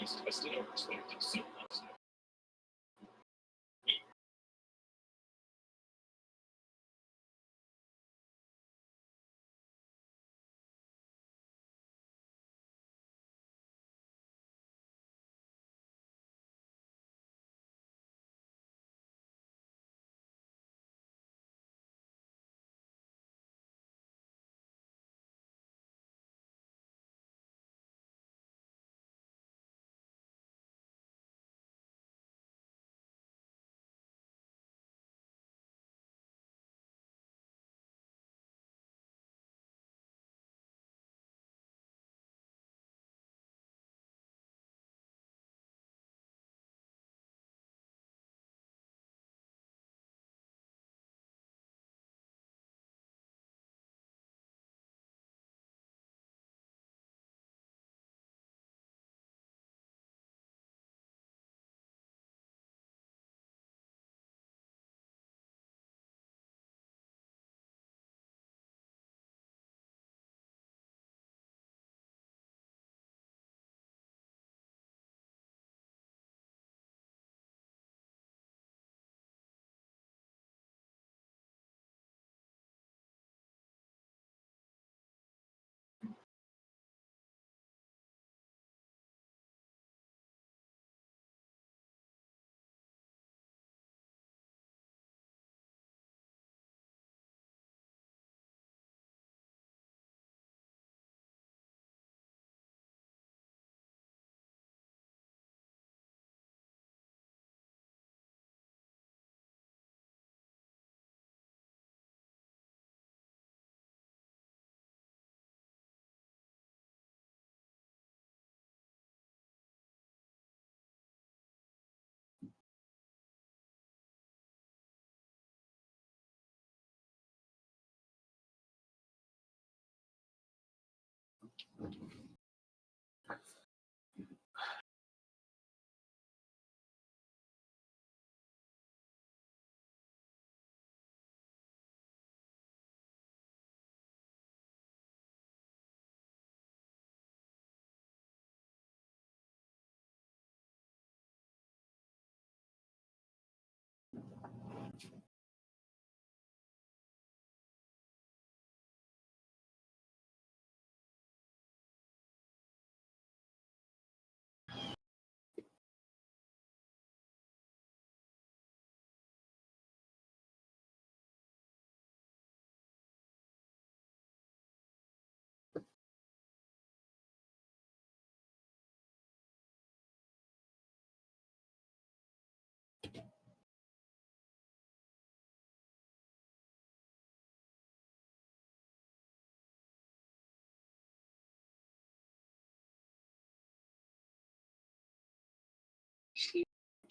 he's twisted over perspective so much.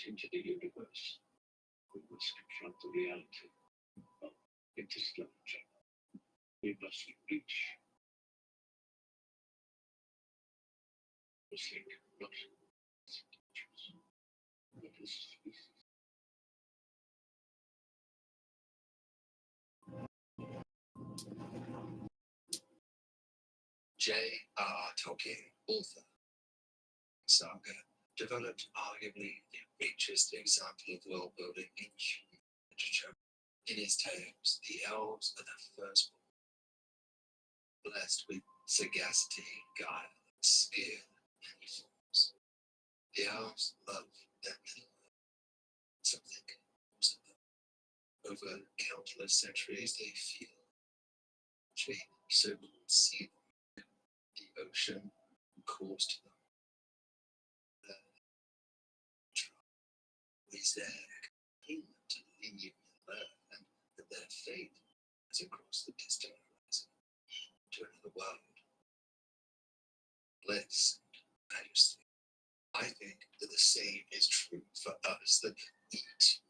into the universe, we must confront the reality of interstellar. We must reach the sacred notion of this species. J.R. Tolkien, author. Saga developed arguably the richest example of world building in human literature. In his tales, the elves are the firstborn, blessed with sagacity, guile, skill, and force. The elves love their middle earth, something calls to them. Over countless centuries, they feel between so-called sea life, the ocean calls to them. Is their agreement to leave Earth, and that their fate is across the distant horizon to another world. Bliss and majesty. I think that the same is true for us, that we too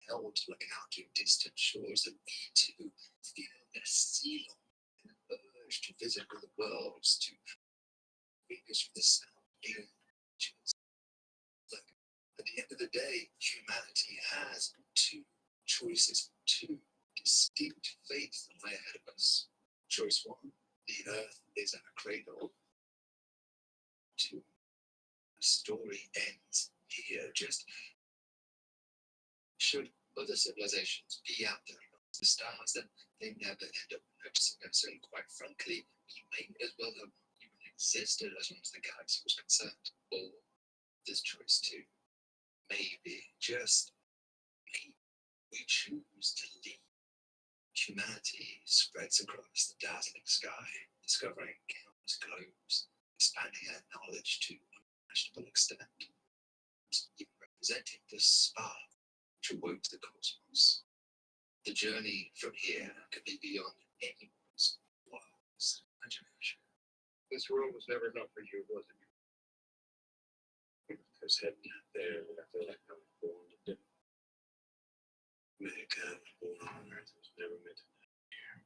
held to look out to distant shores, that we too feel a sea longing and an urge to visit other worlds, to witness the sound of alien creatures. Look, at the end of the day, humanity has two choices, two distinct fates that lie ahead of us. Choice one, the earth is our cradle. Two, the story ends here. Just should other civilizations be out there amongst the stars, then they never end up noticing us. And quite frankly, we may as well have even existed as long as the galaxy was concerned. Or this choice two. Maybe, just maybe, we choose to leave. Humanity spreads across the dazzling sky, discovering countless globes, expanding our knowledge to unimaginable extent, even representing the spark which awoke the cosmos. The journey from here could be beyond anyone's wildest imagination. This room was never enough for you, was it? Because heading out there, I feel like I was born to do. Mankind was born on Earth, it was never meant to die here.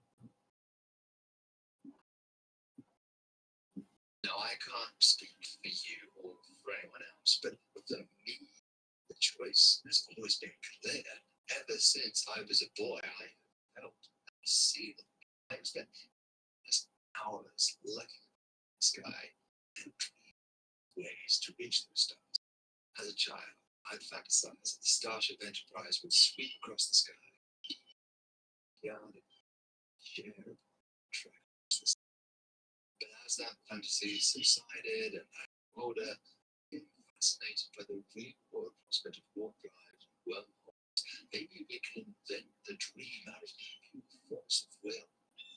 Now, I can't speak for you or for anyone else, but for me, the choice has always been clear. Ever since I was a boy, I felt and seen them. I've spent hours looking at the sky and dreaming ways to reach those stars. As a child, I'd fantasize that the Starship Enterprise would sweep across the sky, guard it, share upon track. But as that fantasy subsided and I grew older, I'm fascinated by the real world prospect of warp drives and wormholes. Maybe we can invent the dream out of pure force of will.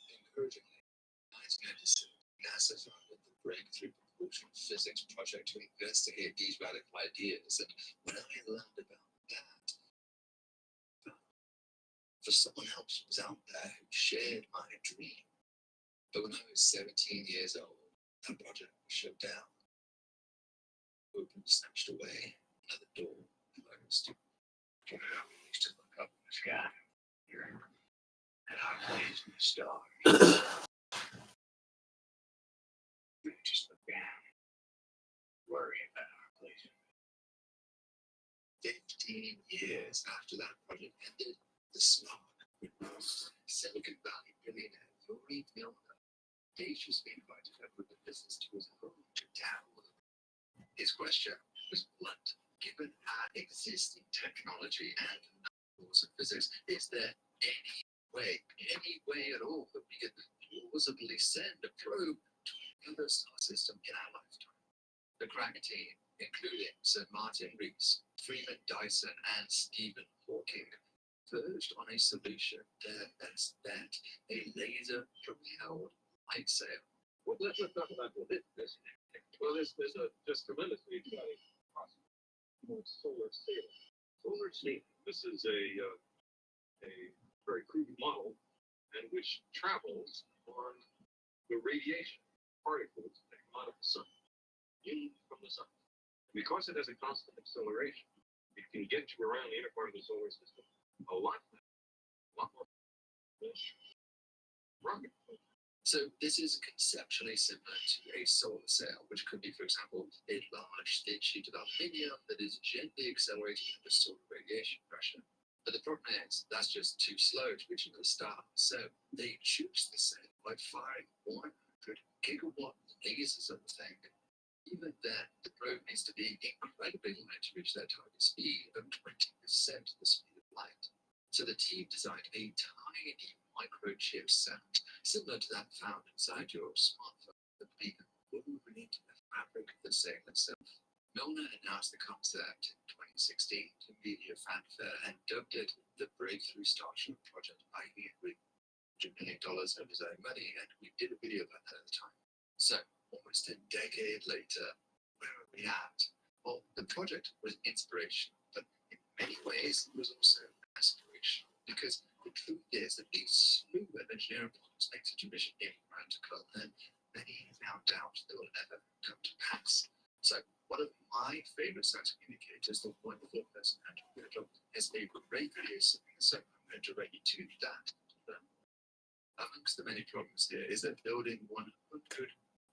Encouragingly, in 1996, NASA founded the Breakthrough Propulsion Physics Project to investigate these radical ideas. And when I learned about that, for someone else was out there who shared my dream. But when I was 17 years old, that project was shut down. Open, snatched away, another door closed. We used to look up in the sky here at our blazing stars. We just look down, worry about our blazing. 15 years after that project ended, the smart Silicon Valley billionaire Yuri Milner audaciously invited her with the business to his home to dabble. His question was blunt. Given our existing technology and laws of physics, is there any way at all that we could plausibly send a probe to another star system in our lifetime? The crack team, including Sir Martin Rees, Freeman Dyson, and Stephen Hawking, verged on a solution. Their best bet, a laser-propelled light sail. Well, let's talk about this. Well, there's just tremendously exciting possible. Solar sailing. Solar sailing. This is a very crude model, and which travels on the radiation particles that come out of the sun, in from the sun. Because it has a constant acceleration, It can get you around the inner part of the solar system a lot more. Rocket. So this is conceptually similar to a solar sail, which could be, for example, a large thin sheet of aluminium that is gently accelerating under solar radiation pressure. But the problem is that's just too slow to reach another star. So they choose the sail by firing 100 gigawatt lasers at the thing. Even then, the probe needs to be incredibly light to reach their target speed of 20% of the speed of light. So the team designed a tiny microchip sound similar to that found inside your smartphone that would be woven into the fabric of the sail itself. Milner announced the concept in 2016 to media fanfare and dubbed it the Breakthrough Starship Project, buying it with $100 million of his own money, and we did a video about that at the time. So, almost a decade later, where are we at? Well, the project was inspirational, but in many ways it was also aspirational, because the truth is that these slew of engineering problems make such a mission impractical, and many now doubt they will ever come to pass. So, one of my favorite science communicators, the wonderful person Andrew Whittle, has a great video saying, so I'm going to direct you to that. Amongst the many problems here is that building 100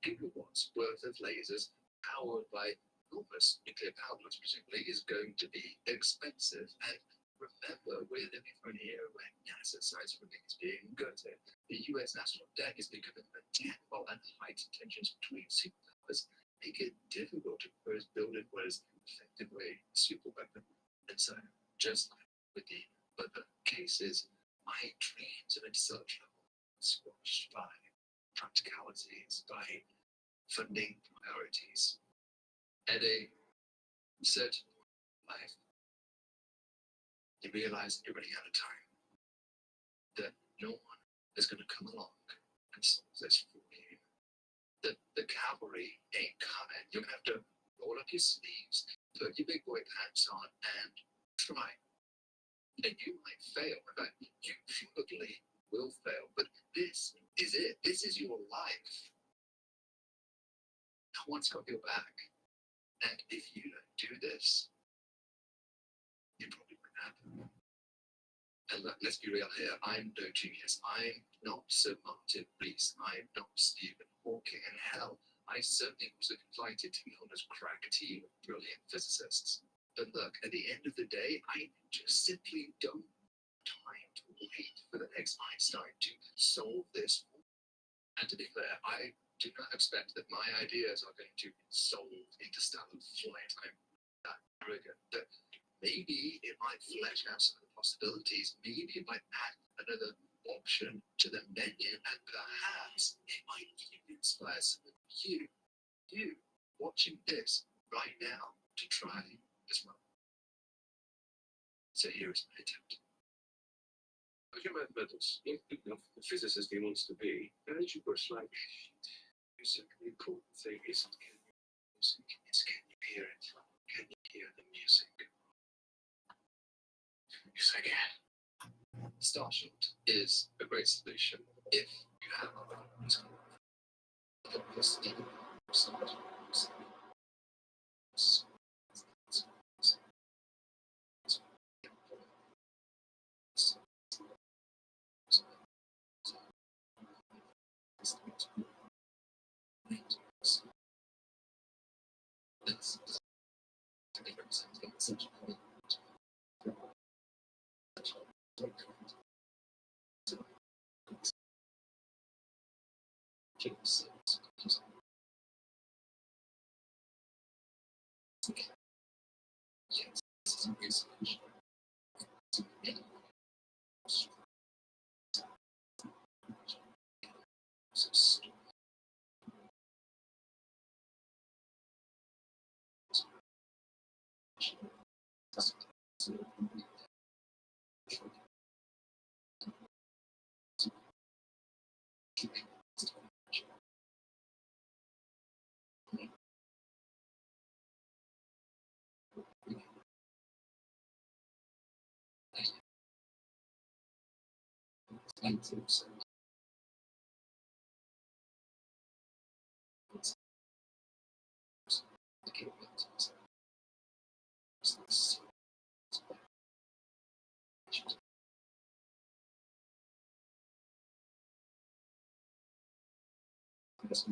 gigawatts worth of lasers powered by enormous nuclear power plants, presumably, is going to be expensive. And remember, we're living for an era where NASA science funding is being gutted. The US national debt is becoming untenable, and height tensions between superpowers make it difficult to propose building what is effectively a super weapon. And so, just like with the other cases, my dreams of interstellar travel squashed by practicalities, by funding priorities. At a certain point in life, you realize you're running out of time, that no one is going to come along and solve this for you. That the cavalry ain't coming. You're going to have to roll up your sleeves, put your big boy pants on, and try. And you might fail. In fact, you probably will fail. But this is it. This is your life. No one's got your back. And if you don't do this, you probably won't happen. And look, let's be real here. I'm no genius. I'm not Sir Martin Rees. I'm not Stephen Hawking. And hell, I certainly wasn't invited to Milner's crack team of brilliant physicists. But look, at the end of the day, I just simply don't have time to wait for the next Einstein to solve this. And to be fair, I do not expect that my ideas are going to solve interstellar flight. I'm that arrogant that maybe it might flesh out some of the possibilities. Maybe it might add another option to the menu, and perhaps it might even inspire some of you watching this right now to try as well. So here is my attempt. Your mathematics, not good enough for the physicist he wants to be. As you push like music, the important thing isn't can you music, it's can you hear it? Can you hear the music? Yes, I can. Starshot is a great solution if you have a music. Maybe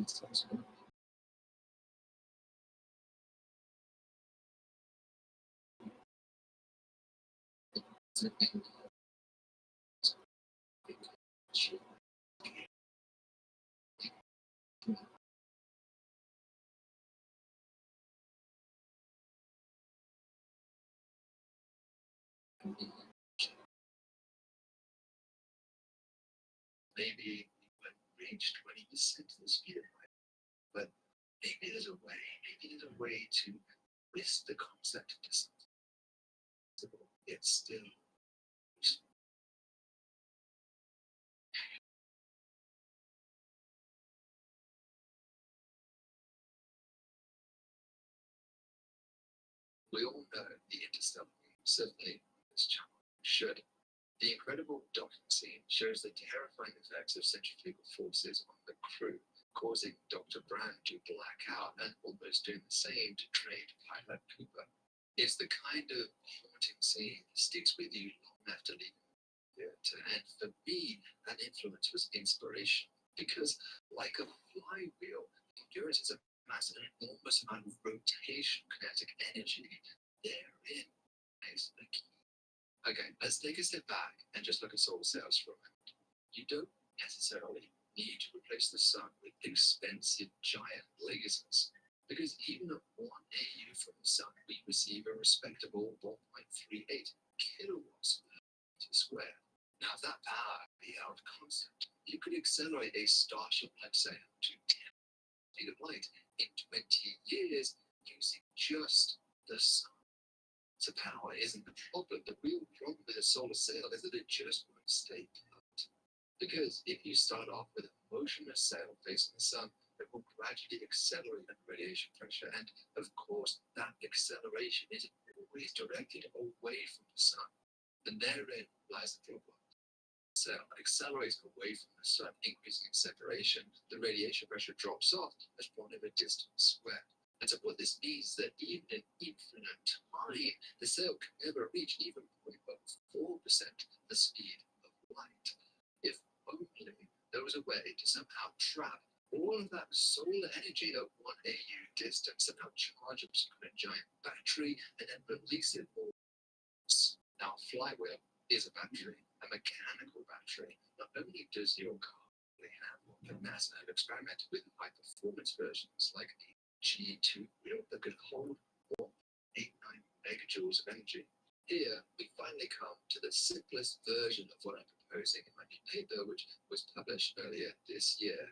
we won't reach 20% of the speed of light, but maybe there's a way to twist the concept into something. It's still useful. We all know the interstellar beam, certainly this channel should. The incredible docking scene shows the terrifying effects of centrifugal forces on the crew, causing Dr. Brand to black out and almost doing the same to trained pilot Cooper. It's the kind of haunting scene that sticks with you long after leaving the theater. And for me, that influence was inspiration, because like a flywheel, endurance is a mass and an enormous amount of rotation, kinetic energy. Therein is the key. Okay, let's take a step back and just look at solar sails for a moment. You don't necessarily need to replace the sun with expensive giant lasers, because even at 1 AU from the sun, we receive a respectable 1.38 kilowatts per meter squared. Now, if that power be held constant, you could accelerate a Starship-like sail to 10 speed of light in 20 years using just the sun. So power isn't the problem. The real problem with a solar sail is that it just won't stay put. Because if you start off with a motionless sail facing the sun, it will gradually accelerate under radiation pressure. And of course, that acceleration is always directed away from the sun. And therein lies the problem. The sail accelerates away from the sun, increasing its separation. The radiation pressure drops off as one of a distance squared. And so what this means is that even in infinite time, the sail can never reach even 0.4% the speed of light. If only there was a way to somehow trap all of that solar energy at 1 AU distance, somehow charge up some kind of giant battery and then release it all. Now, flywheel is a battery, a mechanical battery. Not only does your car have what NASA have experimented with high performance versions like the G2 wheel that could hold 1.89 megajoules of energy. Here, we finally come to the simplest version of what I'm proposing in my new paper, which was published earlier this year.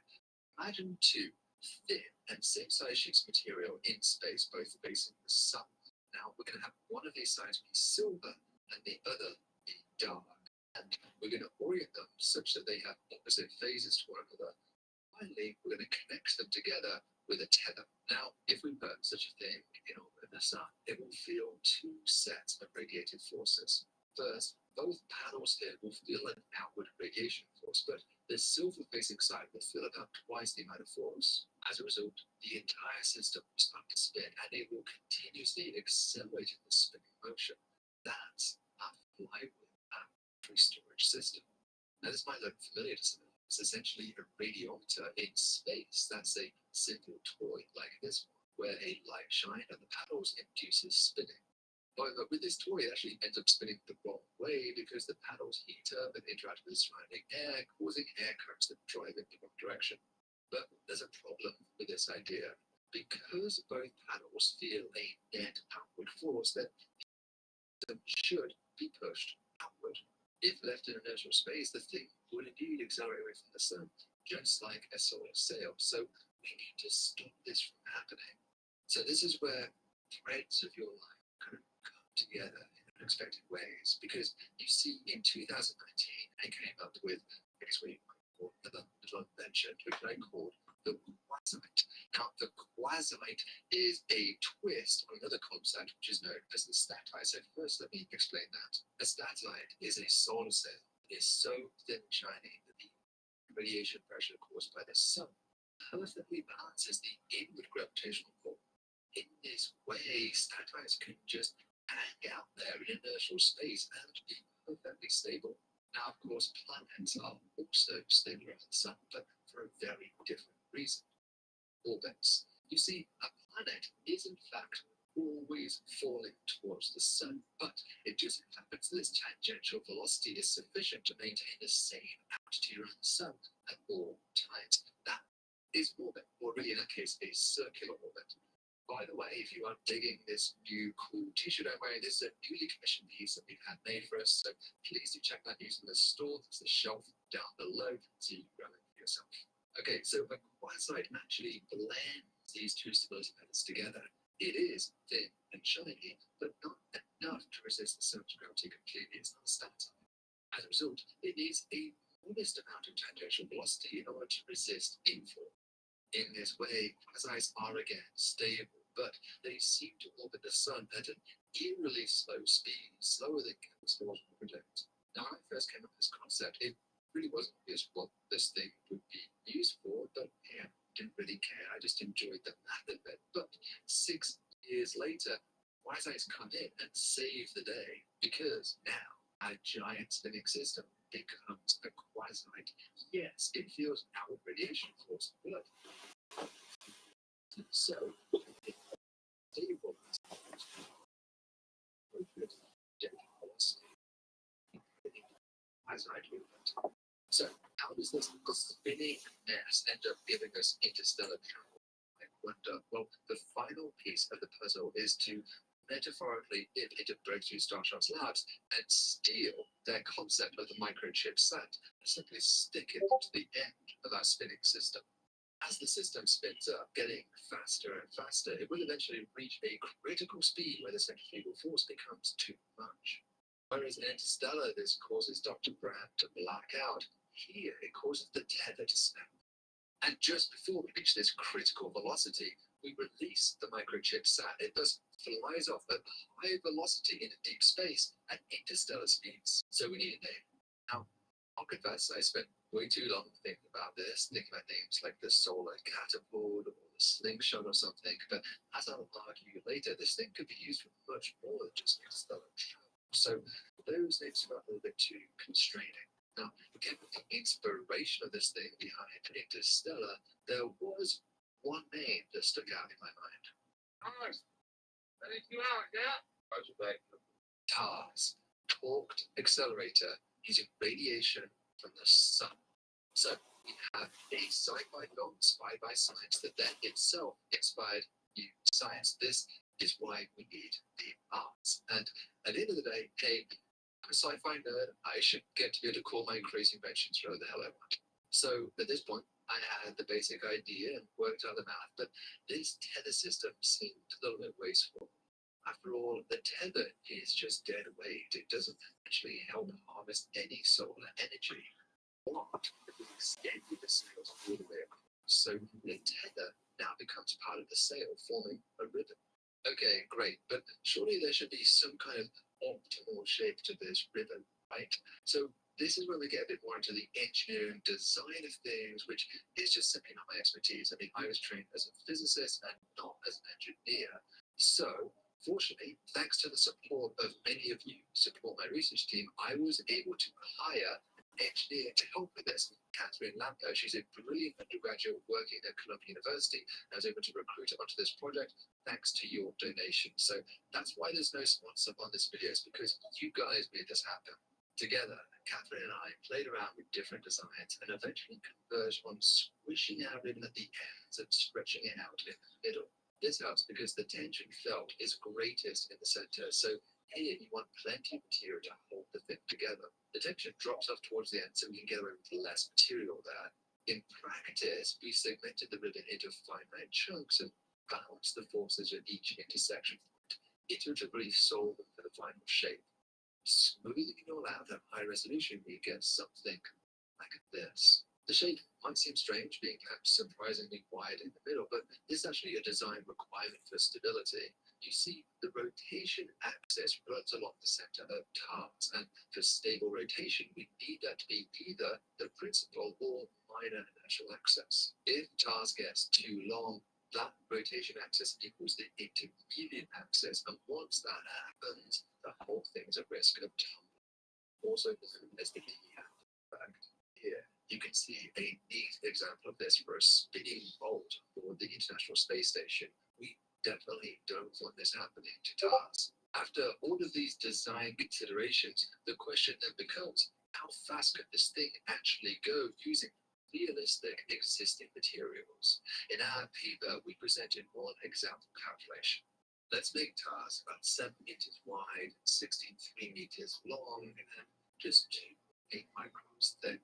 Imagine two thin and same-size sheets of material in space, both facing the sun. Now, we're going to have one of these sides be silver and the other be dark. And we're going to orient them such that they have opposite phases to one another. Finally, we're going to connect them together with a tether. Now, if we put such a thing in orbit in the sun, it will feel two sets of radiative forces. First, both panels here will feel an outward radiation force, but the silver-facing side will feel about twice the amount of force. As a result, the entire system will start to spin, and it will continuously accelerate the spinning motion. That's a flywheel battery storage system. Now, this might look familiar to some. It's essentially a radiometer in space. That's a simple toy like this one, where a light shine and the paddles induces spinning. However, with this toy, it actually ends up spinning the wrong way because the paddles heat up and interact with the surrounding air, causing air currents that drive in the wrong direction. But there's a problem with this idea. Because both paddles feel a net outward force, that them should be pushed outward. If left in inertial space, the thing would indeed accelerate away from the sun, just like a solar sail. So we need to stop this from happening. So this is where threads of your life kind of come together in unexpected ways. Because you see, in 2019, I came up with basically another little invention, which I called the quasite. Now, the quasite is a twist on another concept which is known as the statite. So first, let me explain that. A statite is a solar sail that is so thin and shiny that the radiation pressure caused by the sun perfectly balances the inward gravitational pull. In this way, statites can just hang out there in inertial space and be perfectly stable. Now, of course, planets are also stable around the sun, but for a very different reason. orbits. You see, a planet is in fact always falling towards the sun, but it just happens that its tangential velocity is sufficient to maintain the same altitude around the sun at all times. That is orbit, or really in that case, a circular orbit. By the way, if you are digging this new cool t-shirt I'm wearing, this is a newly commissioned piece that we've had made for us, so please do check that using the store. There's the shelf down below, so you can grab it for yourself. Okay, so a quasite actually blends these two stability methods together. It is thin and shiny, but not enough to resist the sun's gravity completely. It's not a static. As a result, it needs a modest amount of tangential velocity in order to resist infall. In this way, quasites are again stable, but they seem to orbit the sun at an eerily slow speed, slower than chemicals would predict. Now, when I first came up with this concept, it really wasn't obvious what this thing would be used for, but yeah, didn't really care. I just enjoyed the math of it. But 6 years later, quasites come in and save the day, because now a giant spinning system becomes a quasite. Yes, it feels out of radiation force, but so stable. So how does this spinning mass end up giving us interstellar travel? I wonder. Well, the final piece of the puzzle is to metaphorically dip into Breakthrough Starshops Labs and steal their concept of the microchip set and simply stick it to the end of our spinning system. As the system spins up, getting faster and faster, it will eventually reach a critical speed where the centrifugal force becomes too much. Whereas in Interstellar, this causes Dr. Brand to black out. Here, it causes the tether to snap. And just before we reach this critical velocity, we release the microchip sat. It thus flies off at high velocity into deep space at interstellar speeds. So we need a name. Now, I'll confess, I spent way too long thinking about this, thinking about names like the solar catapult or the slingshot or something. But as I'll argue later, this thing could be used for much more than just interstellar travel. So those names are a little bit too constraining. Now, given the inspiration of this thing behind Interstellar, there was one name that stuck out in my mind. Nice. Thank you out, yeah? Roger back. TARS, Torqued Accelerator, using radiation from the sun. So we have a sci-fi film inspired by science that then itself inspired new science. This is why we need the arts. And at the end of the day, hey, I'm a sci-fi nerd. I should get to be able to call my crazy inventions whatever the hell I want. So at this point, I had the basic idea and worked out the math, but this tether system seemed a little bit wasteful. After all, the tether is just dead weight. It doesn't actually help harvest any solar energy. What if we extended the sails all the way across? So the tether now becomes part of the sail, forming a ribbon. Okay, great, but surely there should be some kind of optimal shape to this ribbon, right? So this is where we get a bit more into the engineering design of things, which is just simply not my expertise. I mean, I was trained as a physicist and not as an engineer. So fortunately, thanks to the support of many of you who support my research team, I was able to hire an engineer to help with this. Catherine Lamper, she's a brilliant undergraduate working at Columbia University. I was able to recruit her onto this project thanks to your donation. So that's why there's no sponsor on this video, is because you guys made this happen. Together, Catherine and I played around with different designs and eventually converged on squishing our ribbon at the ends and stretching it out in the middle. This helps because the tension felt is greatest in the center, so here you want plenty of material to hold the thing together. The tension drops off towards the end so we can get away with less material there. In practice, we segmented the ribbon into finite chunks and balanced the forces at each intersection point, iteratively solving for the final shape. Smoothing it all out at high resolution, we get something like this. The shape might seem strange, being surprisingly wide in the middle, but this is actually a design requirement for stability. You see, the rotation axis runs along the center of TARS, and for stable rotation, we need that to be either the principal or minor inertial axis. If TARS gets too long, that rotation axis equals the intermediate axis, and once that happens, the whole thing is at risk of tumbling. Also known as the Key effect. Here, You can see a neat example of this for a spinning bolt for the International Space Station. We definitely don't want this happening to TARS. After all of these design considerations, the question then becomes, how fast could this thing actually go using realistic existing materials? In our paper, we presented one example calculation. Let's make TARS about 7 meters wide, 63 meters long, and just 8 microns thick.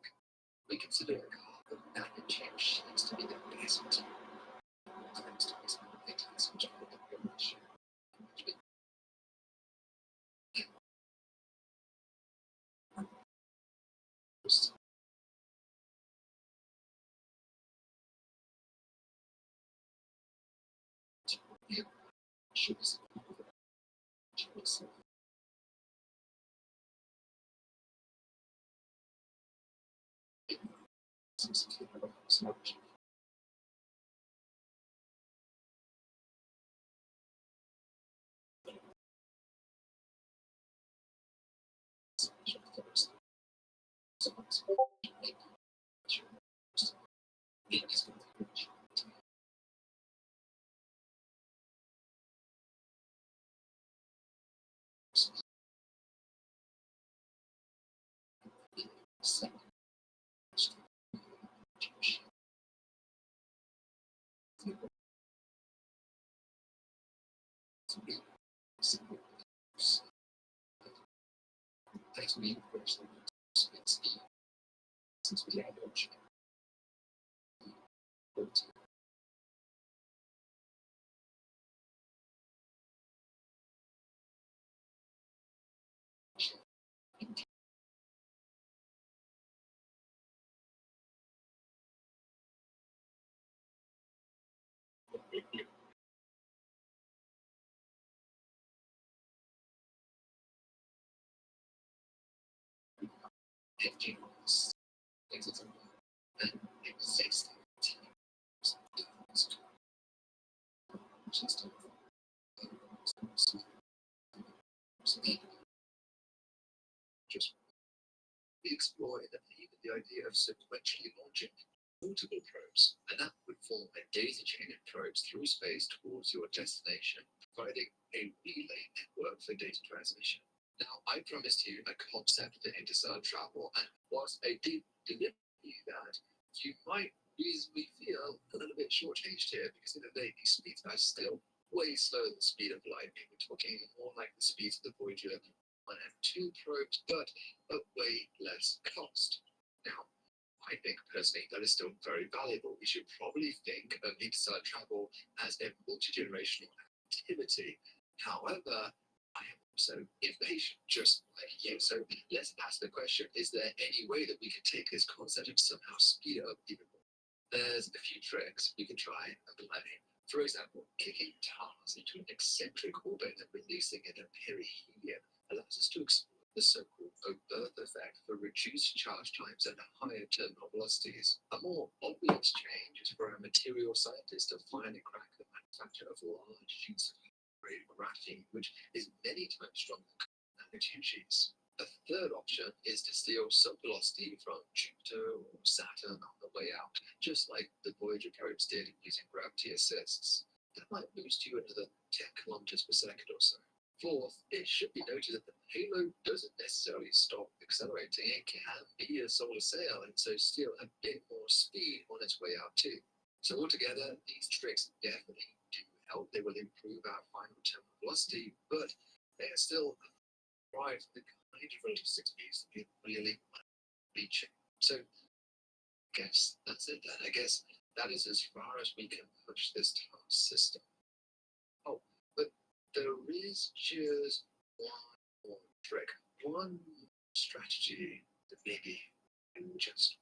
We consider carbon nanotube sheets to be the best material. Thanks to this maintenance which are the population. Thanks to me personally, since we have no chance. Just we explored even the idea of sequentially launching multiple probes, and that would form a daisy chain of probes through space towards your destination, providing a relay network for data transmission. Now, I promised you a concept for interstellar travel, and whilst I did deliver you that, you might reasonably feel a little bit shortchanged here, because the these speeds are still way slower than the speed of light. We're talking more like the speeds of the Voyager 1 and 2 probes, but at way less cost. Now, I think personally that is still very valuable. We should probably think of interstellar travel as a multi-generational activity. However, I am also impatient, just like you. So let's ask the question, is there any way that we can take this concept and somehow speed it up even more? There's a few tricks we can try and play. For example, kicking TARS into an eccentric orbit and releasing it a perihelion allows us to explore the so-called O'Birth effect for reduced charge times and higher terminal velocities. A more obvious change is for a material scientist to finally crack the manufacture of large sheets of grade graphene, which is many times stronger than nanotube sheets. A third option is to steal some velocity from Jupiter or Saturn on the way out, just like the Voyager probes did using gravity assists. That might boost you another 10 kilometers per second or so. Fourth, it should be noted that the payload doesn't necessarily stop accelerating. It can be a solar sail and so steal a bit more speed on its way out too. So altogether, these tricks definitely do help. They will improve our final terminal velocity, but they are still right the kind of relative speeds that we really want to reach. So I guess that's it then. I guess that is as far as we can push this TARS system. Oh, but there is just one more trick, one strategy that maybe can just.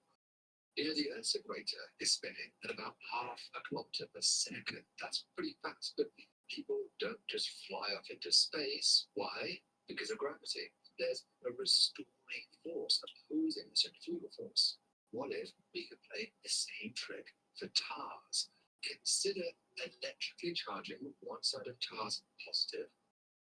You know, the Earth's equator is spinning at about half a kilometer per second. That's pretty fast, but people don't just fly off into space. Why? Because of gravity. There's a restoring force opposing the centrifugal force. What if we could play the same trick for TARS? Consider electrically charging one side of TARS positive,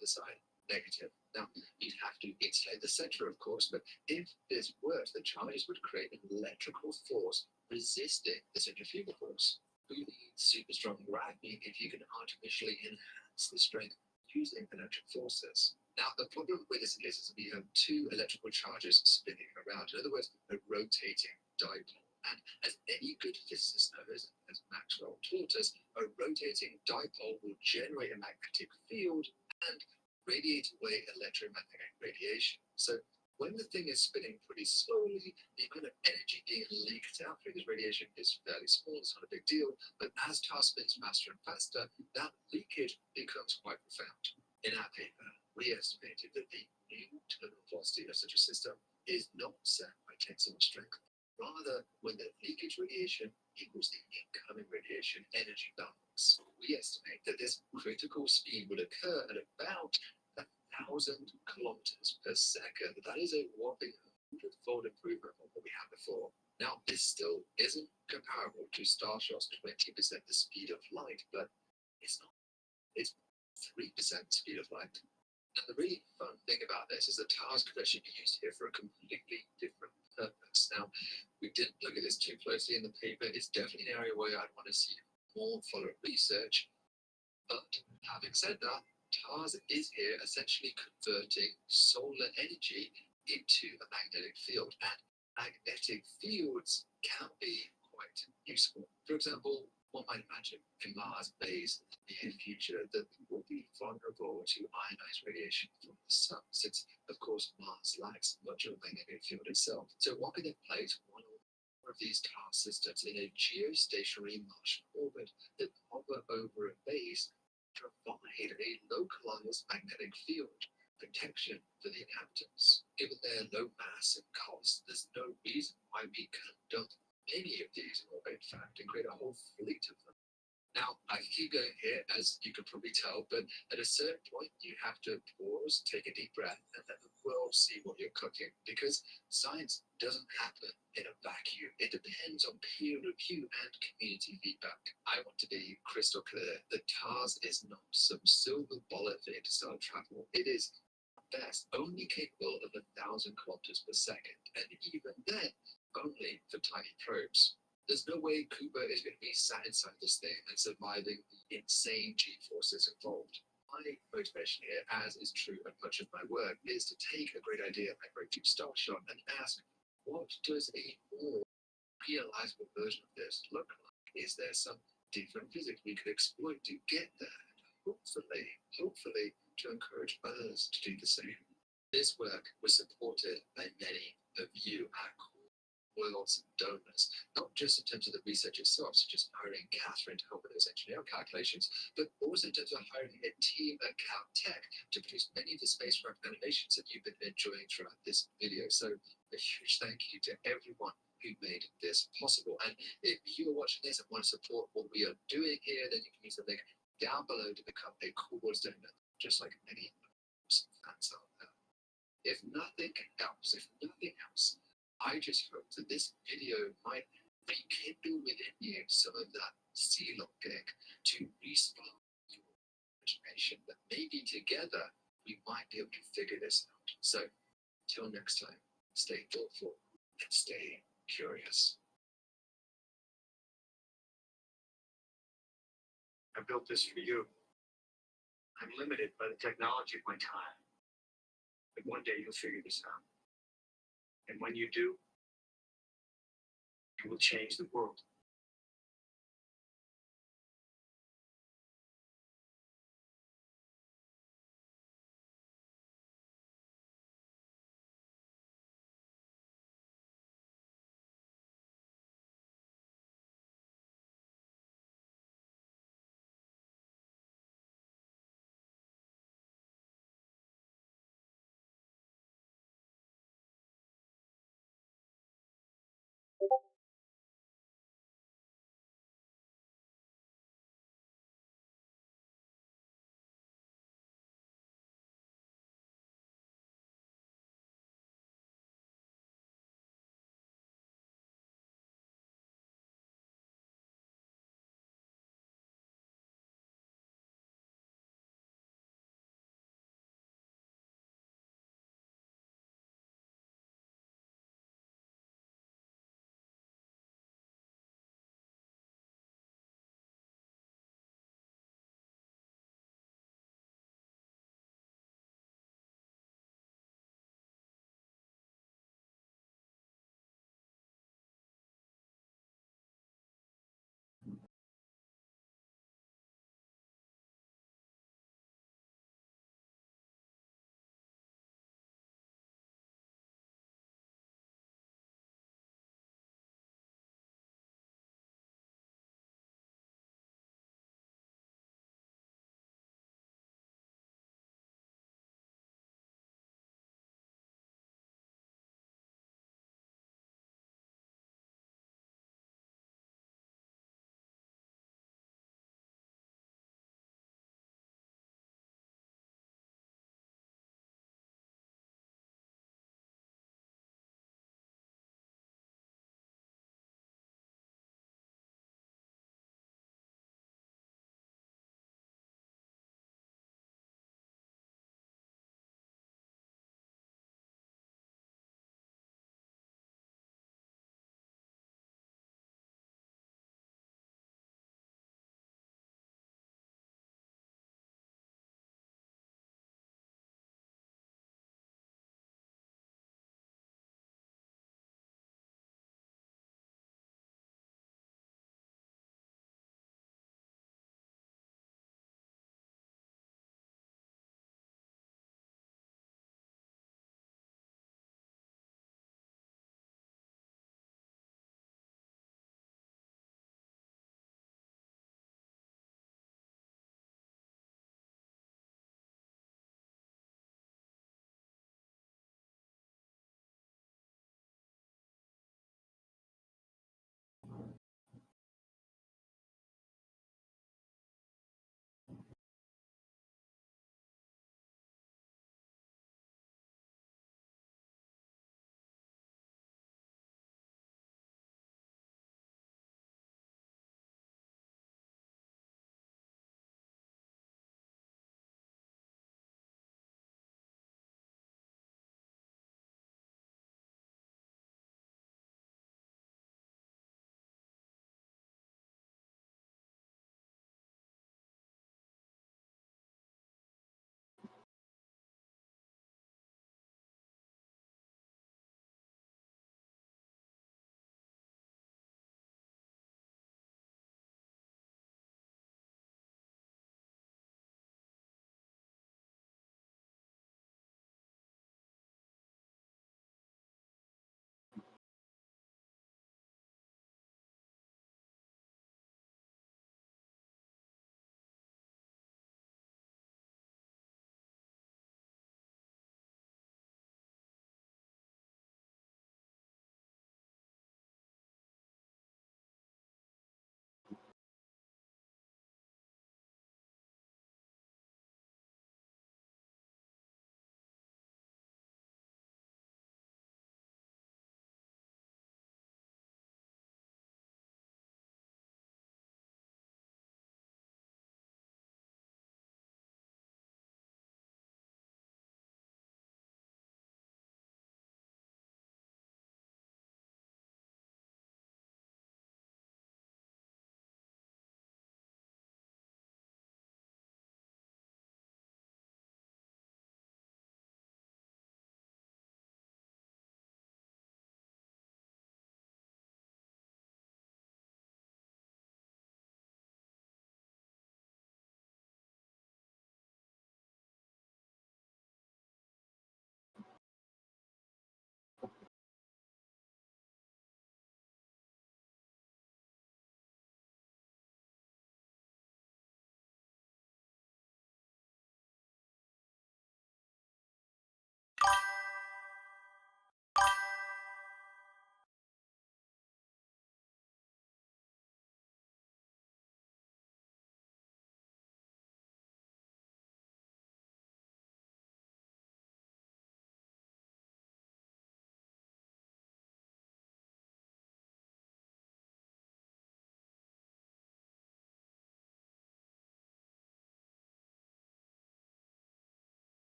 the side negative. Now, you'd have to insulate the center, of course, but if this worked, the charges would create an electrical force resisting the centrifugal force. We need super strong gravity if you can artificially enhance the strength using electric forces. Now, the problem with this is we have two electrical charges spinning around. In other words, a rotating dipole. And as any good physicist knows, as Maxwell taught us, a rotating dipole will generate a magnetic field and radiate away electromagnetic radiation. So when the thing is spinning pretty slowly, the amount of energy being leaked out through this radiation is fairly small, it's not a big deal. But as TAR spins faster and faster, that leakage becomes quite profound. In our paper, we estimated that the new terminal velocity of such a system is not set by tensile strength. Rather, when the leakage radiation equals the incoming radiation energy balance. We estimate that this critical speed would occur at about 1,000 kilometers per second. That is a whopping 100-fold improvement on what we had before. Now, this still isn't comparable to Starshot's 20% the speed of light, but it's not. It's 3% speed of light. And the really fun thing about this is that TARS could actually be used here for a completely different purpose. Now, we didn't look at this too closely in the paper. It's definitely an area where I'd want to see more follow-up research. But having said that, TARS is here essentially converting solar energy into a magnetic field. And magnetic fields can be quite useful. For example, one might imagine in Mars base in the future that will be vulnerable to ionized radiation from the sun, since, of course, Mars lacks much of a magnetic field itself. So one could then place one or more of these TAR systems in a geostationary Martian orbit that hover over a base, provide a localized magnetic field protection for the inhabitants. Given their low mass and cost, there's no reason why we can't dump many of these in orbit, in fact, and create a whole fleet of them. Now, I can keep going here, as you can probably tell, but at a certain point, you have to pause, take a deep breath, and let the world see what you're cooking, because science doesn't happen in a vacuum. It depends on peer review and community feedback. I want to be crystal clear that TARS is not some silver bullet for interstellar travel. It is best only capable of 1,000 kilometers per second, and even then, only for tiny probes. There's no way Cooper is going to be sat inside this thing and surviving the insane G-forces involved. My motivation here, as is true of much of my work, is to take a great idea like Breakthrough Starshot and ask, what does a more realizable version of this look like? Is there some different physics we could exploit to get there? And hopefully, to encourage others to do the same. This work was supported by many of you, our loyals and donors, not just in terms of the research itself, such as hiring Catherine to help with those engineering calculations, but also in terms of hiring a team at Caltech to produce many of the spacecraft animations that you've been enjoying throughout this video. So a huge thank you to everyone who made this possible. And if you are watching this and want to support what we are doing here, then you can use the link down below to become a Coolboys donor, just like many fans out there. If nothing else, I just hope that this video might rekindle within you some of that sea longing to respark your imagination, that maybe together we might be able to figure this out. So, till next time, stay thoughtful and stay curious. I built this for you. I'm limited by the technology of my time. But one day you'll figure this out. And when you do, you will change the world.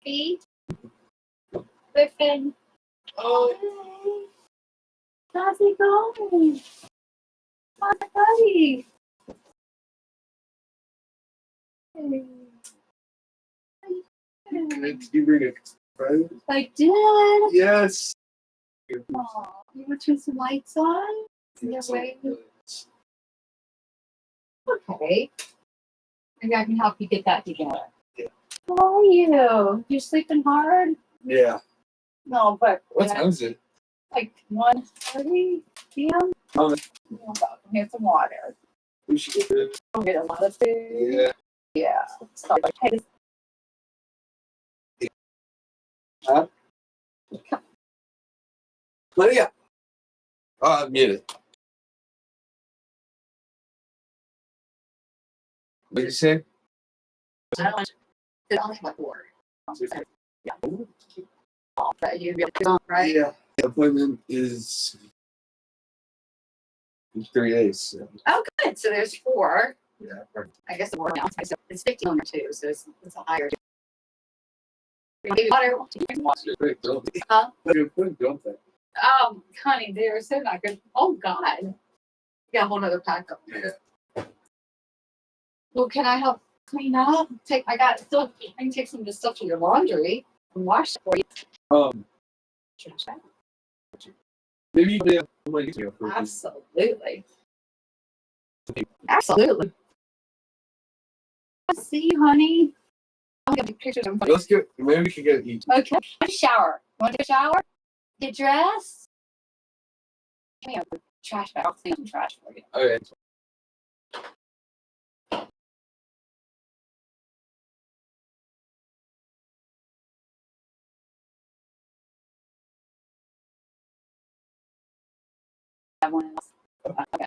Pete. Griffin. Oh, How's it going? How's it buddy? Hey. did you bring a friend? I did. Yes. Aw, you want to turn some lights on? Yeah, wait. Okay. Maybe I can help you get that together. Yeah. How are you? You sleeping hard? Yeah. No, but What time is it? like 1:30 p.m. Oh, Here's some water. we should get it. Don't get a lot of food. Yeah. Yeah. So like, hey, Huh? Lydia. Oh, I'm muted. What did you say? I don't want to on my board. Yeah. But you'd be able to, right? Yeah. The appointment is in 3 days. So. Oh, good. So there's 4. Yeah. I guess the more now. So it's 15 or 2, so it's a higher. Maybe water. Great, don't they? Huh? They're good, don't they? Honey, they're so not good. Oh God. You got a whole nother pack up. Yeah. Well, can I help clean up? I can take some of the stuff to your laundry and wash it for you. Trash out. Maybe you have money to go for this. Absolutely. Absolutely. See you, honey. I'll get pictures of Let's get, maybe we can get each. Okay. Shower. You want to take a shower? Get dressed? Give me a trash bag. I'll clean up some trash for you. Okay. Have one else. Okay.